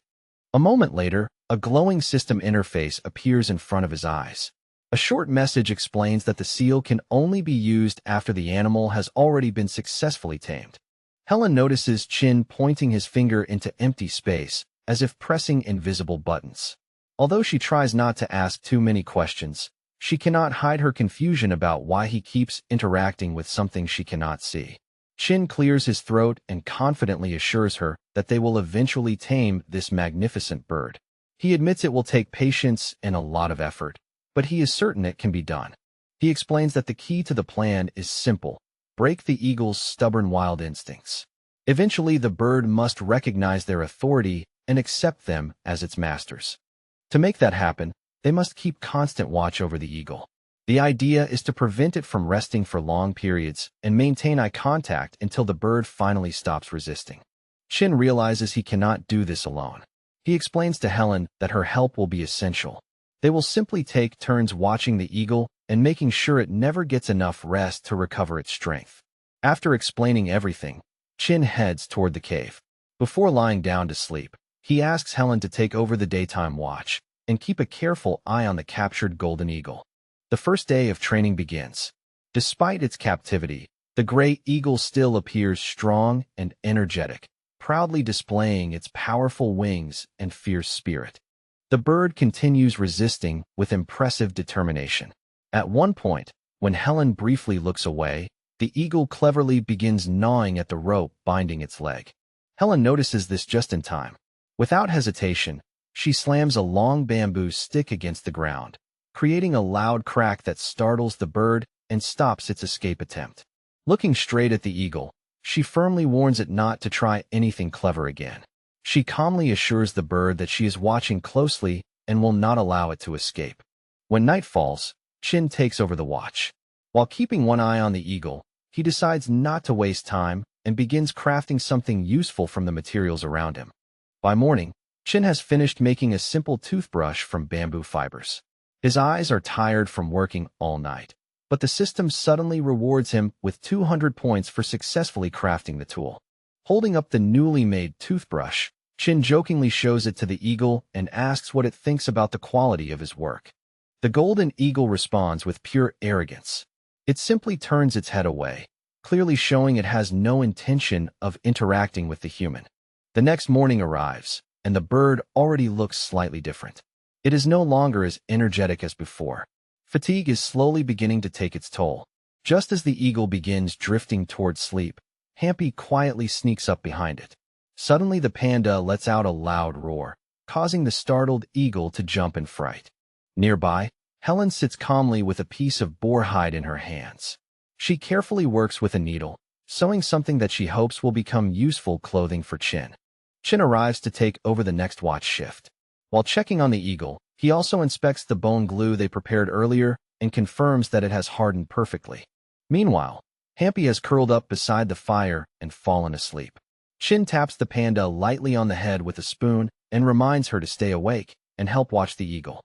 A moment later, a glowing system interface appears in front of his eyes. A short message explains that the seal can only be used after the animal has already been successfully tamed. Helen notices Chin pointing his finger into empty space, as if pressing invisible buttons. Although she tries not to ask too many questions, she cannot hide her confusion about why he keeps interacting with something she cannot see. Chin clears his throat and confidently assures her that they will eventually tame this magnificent bird. He admits it will take patience and a lot of effort, but he is certain it can be done. He explains that the key to the plan is simple: break the eagle's stubborn wild instincts. Eventually, the bird must recognize their authority and accept them as its masters. To make that happen, they must keep constant watch over the eagle. The idea is to prevent it from resting for long periods and maintain eye contact until the bird finally stops resisting. Chin realizes he cannot do this alone. He explains to Helen that her help will be essential. They will simply take turns watching the eagle and making sure it never gets enough rest to recover its strength. After explaining everything, Chin heads toward the cave. Before lying down to sleep, he asks Helen to take over the daytime watch and keep a careful eye on the captured golden eagle. The first day of training begins. Despite its captivity, the gray eagle still appears strong and energetic, proudly displaying its powerful wings and fierce spirit. The bird continues resisting with impressive determination. At one point, when Helen briefly looks away, the eagle cleverly begins gnawing at the rope binding its leg. Helen notices this just in time. Without hesitation, she slams a long bamboo stick against the ground, creating a loud crack that startles the bird and stops its escape attempt. Looking straight at the eagle, she firmly warns it not to try anything clever again. She calmly assures the bird that she is watching closely and will not allow it to escape. When night falls, Chin takes over the watch. While keeping one eye on the eagle, he decides not to waste time and begins crafting something useful from the materials around him. By morning, Chin has finished making a simple toothbrush from bamboo fibers. His eyes are tired from working all night, but the system suddenly rewards him with 200 points for successfully crafting the tool. Holding up the newly made toothbrush, Chin jokingly shows it to the eagle and asks what it thinks about the quality of his work. The golden eagle responds with pure arrogance. It simply turns its head away, clearly showing it has no intention of interacting with the human. The next morning arrives, and the bird already looks slightly different. It is no longer as energetic as before. Fatigue is slowly beginning to take its toll. Just as the eagle begins drifting towards sleep, Hampy quietly sneaks up behind it. Suddenly the panda lets out a loud roar, causing the startled eagle to jump in fright. Nearby, Helen sits calmly with a piece of boar hide in her hands. She carefully works with a needle, sewing something that she hopes will become useful clothing for Chin. Chin arrives to take over the next watch shift. While checking on the eagle, he also inspects the bone glue they prepared earlier and confirms that it has hardened perfectly. Meanwhile, Hampy has curled up beside the fire and fallen asleep. Chin taps the panda lightly on the head with a spoon and reminds her to stay awake and help watch the eagle.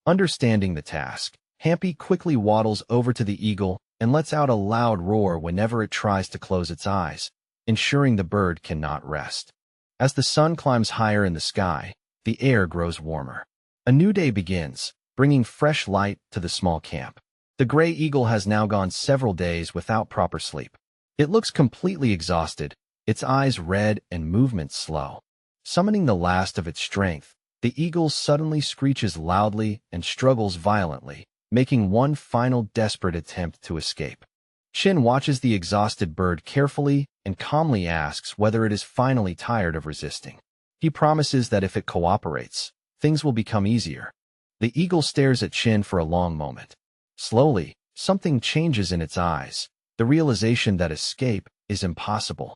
Understanding the task, Hampy quickly waddles over to the eagle and lets out a loud roar whenever it tries to close its eyes, ensuring the bird cannot rest. As the sun climbs higher in the sky, the air grows warmer. A new day begins, bringing fresh light to the small camp. The gray eagle has now gone several days without proper sleep. It looks completely exhausted, its eyes red and movements slow. Summoning the last of its strength, the eagle suddenly screeches loudly and struggles violently, making one final desperate attempt to escape. Chin watches the exhausted bird carefully and calmly asks whether it is finally tired of resisting. He promises that if it cooperates, things will become easier. The eagle stares at Chin for a long moment. Slowly, something changes in its eyes, the realization that escape is impossible.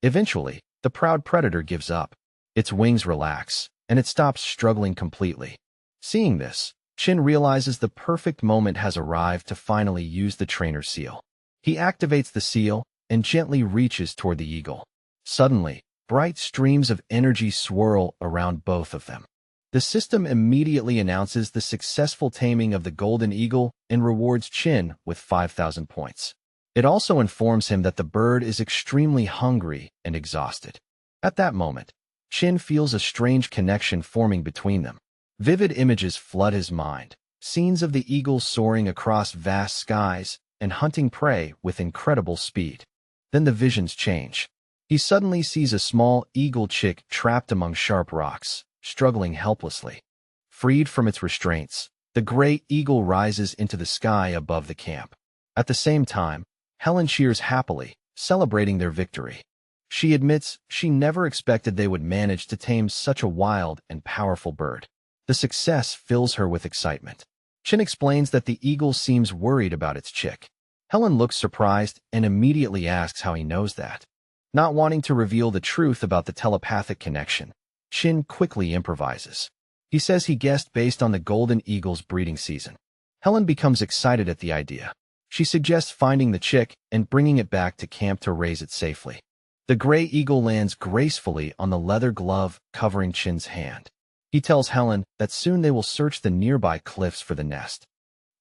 Eventually, the proud predator gives up. Its wings relax, and it stops struggling completely. Seeing this, Chin realizes the perfect moment has arrived to finally use the trainer seal. He activates the seal and gently reaches toward the eagle. Suddenly, bright streams of energy swirl around both of them. The system immediately announces the successful taming of the golden eagle and rewards Chin with 5,000 points. It also informs him that the bird is extremely hungry and exhausted. At that moment, Chin feels a strange connection forming between them. Vivid images flood his mind, scenes of the eagle soaring across vast skies and hunting prey with incredible speed. Then the visions change. He suddenly sees a small eagle chick trapped among sharp rocks, struggling helplessly. Freed from its restraints, the gray eagle rises into the sky above the camp. At the same time, Helen cheers happily, celebrating their victory. She admits she never expected they would manage to tame such a wild and powerful bird. The success fills her with excitement. Chin explains that the eagle seems worried about its chick. Helen looks surprised and immediately asks how he knows that. Not wanting to reveal the truth about the telepathic connection, Chin quickly improvises. He says he guessed based on the golden eagle's breeding season. Helen becomes excited at the idea. She suggests finding the chick and bringing it back to camp to raise it safely. The gray eagle lands gracefully on the leather glove covering Chin's hand. He tells Helen that soon they will search the nearby cliffs for the nest.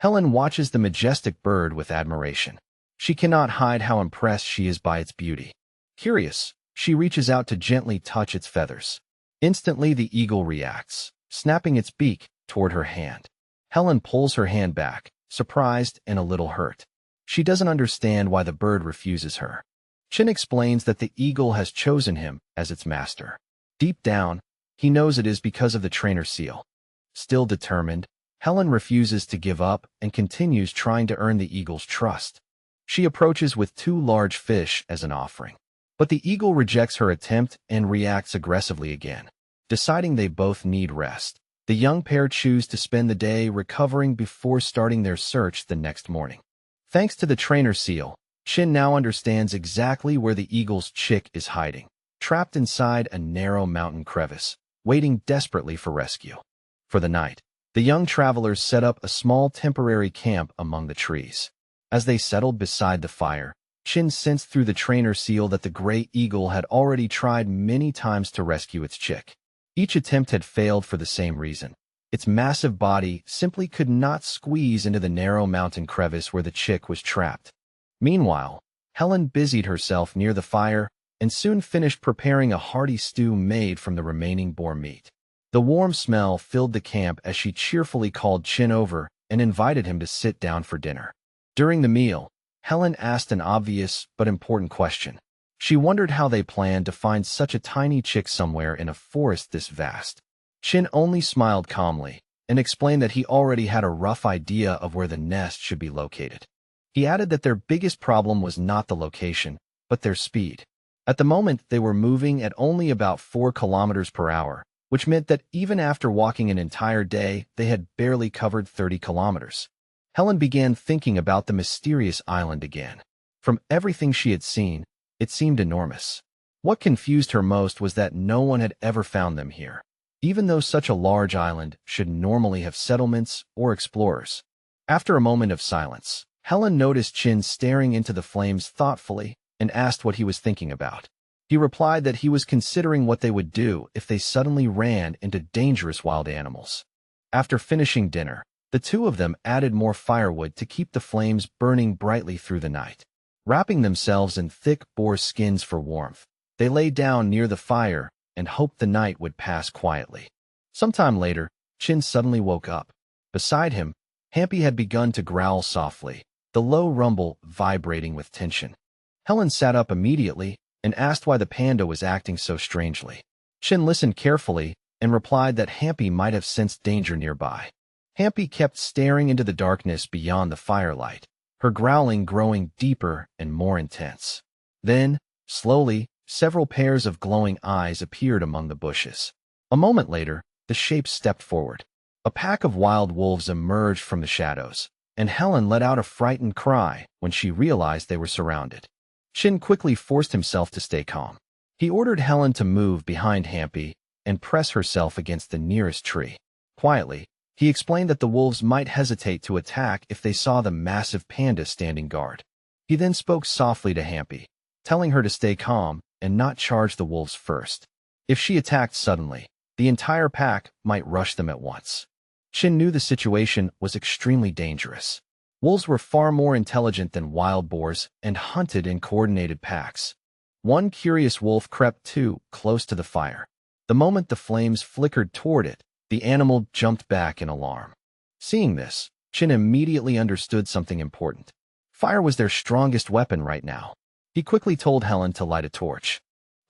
Helen watches the majestic bird with admiration. She cannot hide how impressed she is by its beauty. Curious, she reaches out to gently touch its feathers. Instantly the eagle reacts, snapping its beak toward her hand. Helen pulls her hand back, surprised and a little hurt. She doesn't understand why the bird refuses her. Chin explains that the eagle has chosen him as its master. Deep down, he knows it is because of the trainer seal. Still determined, Helen refuses to give up and continues trying to earn the eagle's trust. She approaches with 2 large fish as an offering. But the eagle rejects her attempt and reacts aggressively again. Deciding they both need rest, the young pair choose to spend the day recovering before starting their search the next morning. Thanks to the trainer seal, Chin now understands exactly where the eagle's chick is hiding, trapped inside a narrow mountain crevice, waiting desperately for rescue. For the night, the young travelers set up a small temporary camp among the trees. As they settled beside the fire, Chin sensed through the trainer seal that the gray eagle had already tried many times to rescue its chick. Each attempt had failed for the same reason. Its massive body simply could not squeeze into the narrow mountain crevice where the chick was trapped. Meanwhile, Helen busied herself near the fire and soon finished preparing a hearty stew made from the remaining boar meat. The warm smell filled the camp as she cheerfully called Chin over and invited him to sit down for dinner. During the meal, Helen asked an obvious but important question. She wondered how they planned to find such a tiny chick somewhere in a forest this vast. Chin only smiled calmly and explained that he already had a rough idea of where the nest should be located. He added that their biggest problem was not the location, but their speed. At the moment, they were moving at only about 4 kilometers per hour, which meant that even after walking an entire day, they had barely covered 30 kilometers. Helen began thinking about the mysterious island again. From everything she had seen, it seemed enormous. What confused her most was that no one had ever found them here, even though such a large island should normally have settlements or explorers. After a moment of silence, Helen noticed Chin staring into the flames thoughtfully and asked what he was thinking about. He replied that he was considering what they would do if they suddenly ran into dangerous wild animals. After finishing dinner, the two of them added more firewood to keep the flames burning brightly through the night. Wrapping themselves in thick boar skins for warmth, they lay down near the fire and hoped the night would pass quietly. Sometime later, Chin suddenly woke up. Beside him, Hampy had begun to growl softly, the low rumble vibrating with tension. Helen sat up immediately and asked why the panda was acting so strangely. Chin listened carefully and replied that Hampy might have sensed danger nearby. Hampy kept staring into the darkness beyond the firelight, her growling growing deeper and more intense. Then, slowly, several pairs of glowing eyes appeared among the bushes. A moment later, the shapes stepped forward. A pack of wild wolves emerged from the shadows, and Helen let out a frightened cry when she realized they were surrounded. Chin quickly forced himself to stay calm. He ordered Helen to move behind Hampy and press herself against the nearest tree. Quietly, he explained that the wolves might hesitate to attack if they saw the massive panda standing guard. He then spoke softly to Hampy, telling her to stay calm and not charge the wolves first. If she attacked suddenly, the entire pack might rush them at once. Chin knew the situation was extremely dangerous. Wolves were far more intelligent than wild boars and hunted in coordinated packs. One curious wolf crept too close to the fire. The moment the flames flickered toward it, the animal jumped back in alarm. Seeing this, Chin immediately understood something important. Fire was their strongest weapon right now. He quickly told Helen to light a torch.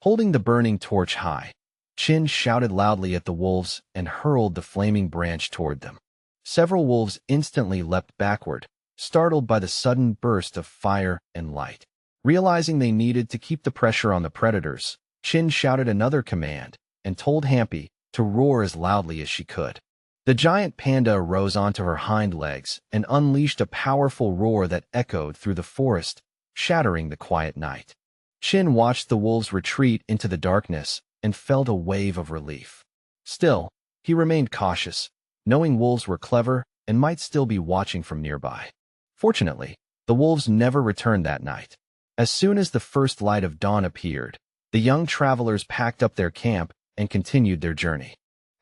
Holding the burning torch high, Chin shouted loudly at the wolves and hurled the flaming branch toward them. Several wolves instantly leapt backward, startled by the sudden burst of fire and light. Realizing they needed to keep the pressure on the predators, Chin shouted another command and told Hampy to roar as loudly as she could. The giant panda rose onto her hind legs and unleashed a powerful roar that echoed through the forest, shattering the quiet night. Chin watched the wolves retreat into the darkness and felt a wave of relief. Still, he remained cautious, knowing wolves were clever and might still be watching from nearby. Fortunately, the wolves never returned that night. As soon as the first light of dawn appeared, the young travelers packed up their camp and continued their journey.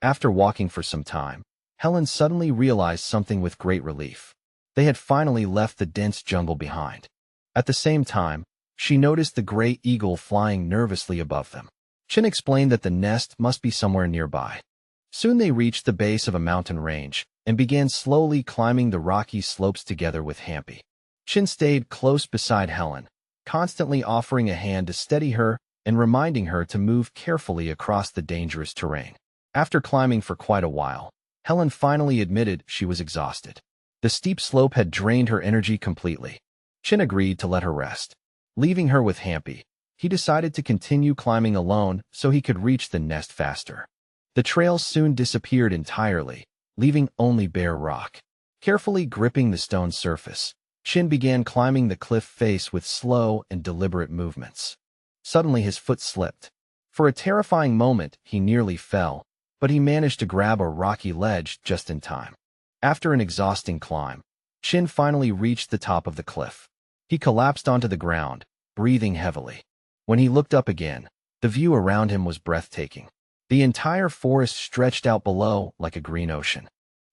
After walking for some time, Helen suddenly realized something with great relief. They had finally left the dense jungle behind. At the same time, she noticed the gray eagle flying nervously above them. Chin explained that the nest must be somewhere nearby. Soon they reached the base of a mountain range and began slowly climbing the rocky slopes together with Hampy. Chin stayed close beside Helen, constantly offering a hand to steady her and reminding her to move carefully across the dangerous terrain. After climbing for quite a while, Helen finally admitted she was exhausted. The steep slope had drained her energy completely. Chin agreed to let her rest. Leaving her with Hampy, he decided to continue climbing alone so he could reach the nest faster. The trail soon disappeared entirely, leaving only bare rock. Carefully gripping the stone surface, Chin began climbing the cliff face with slow and deliberate movements. Suddenly his foot slipped. For a terrifying moment, he nearly fell, but he managed to grab a rocky ledge just in time. After an exhausting climb, Chin finally reached the top of the cliff. He collapsed onto the ground, breathing heavily. When he looked up again, the view around him was breathtaking. The entire forest stretched out below like a green ocean.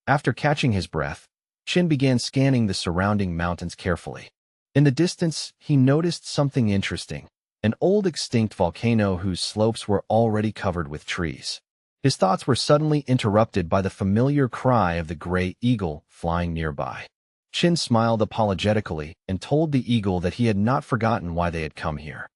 After catching his breath, Chin began scanning the surrounding mountains carefully. In the distance, he noticed something interesting, an old extinct volcano whose slopes were already covered with trees. His thoughts were suddenly interrupted by the familiar cry of the gray eagle flying nearby. Chin smiled apologetically and told the eagle that he had not forgotten why they had come here.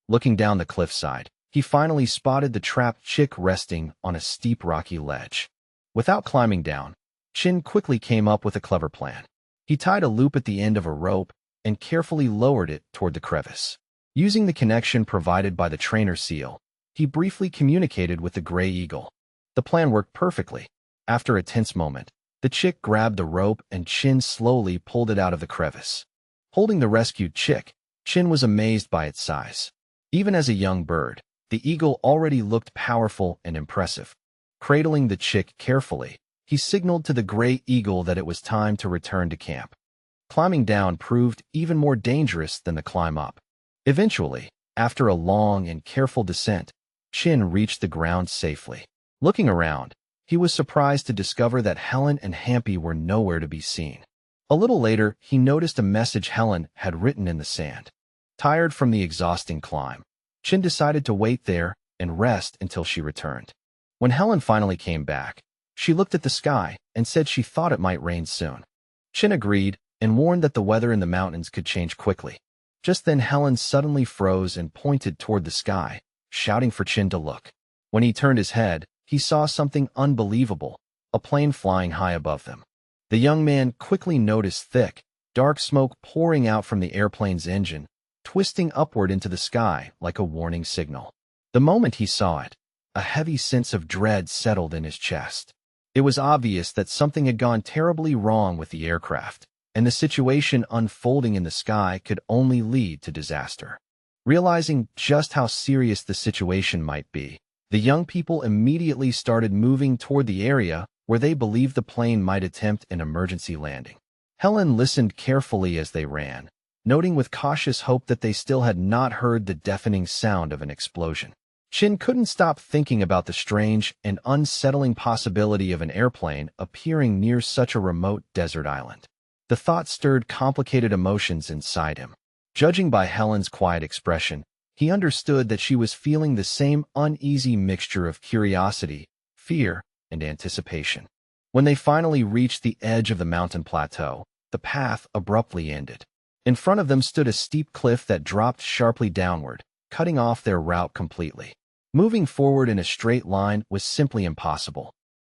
Looking down the cliffside, he finally spotted the trapped chick resting on a steep rocky ledge. Without climbing down, Chin quickly came up with a clever plan. He tied a loop at the end of a rope and carefully lowered it toward the crevice. Using the connection provided by the trainer seal, he briefly communicated with the gray eagle. The plan worked perfectly. After a tense moment, the chick grabbed the rope and Chin slowly pulled it out of the crevice. Holding the rescued chick, Chin was amazed by its size. Even as a young bird, the eagle already looked powerful and impressive. Cradling the chick carefully, he signaled to the gray eagle that it was time to return to camp. Climbing down proved even more dangerous than the climb up. Eventually, after a long and careful descent, Chin reached the ground safely. Looking around, he was surprised to discover that Helen and Hampy were nowhere to be seen. A little later, he noticed a message Helen had written in the sand. Tired from the exhausting climb, Chin decided to wait there and rest until she returned. When Helen finally came back, she looked at the sky and said she thought it might rain soon. Chin agreed and warned that the weather in the mountains could change quickly. Just then Helen suddenly froze and pointed toward the sky, shouting for Chin to look. When he turned his head, he saw something unbelievable, a plane flying high above them. The young man quickly noticed thick, dark smoke pouring out from the airplane's engine, twisting upward into the sky like a warning signal. The moment he saw it, a heavy sense of dread settled in his chest. It was obvious that something had gone terribly wrong with the aircraft, and the situation unfolding in the sky could only lead to disaster. Realizing just how serious the situation might be, the young people immediately started moving toward the area where they believed the plane might attempt an emergency landing. Helen listened carefully as they ran, noting with cautious hope that they still had not heard the deafening sound of an explosion. Chin couldn't stop thinking about the strange and unsettling possibility of an airplane appearing near such a remote desert island. The thought stirred complicated emotions inside him. Judging by Helen's quiet expression, he understood that she was feeling the same uneasy mixture of curiosity, fear, and anticipation. When they finally reached the edge of the mountain plateau, the path abruptly ended. In front of them stood a steep cliff that dropped sharply downward, cutting off their route completely. Moving forward in a straight line was simply impossible.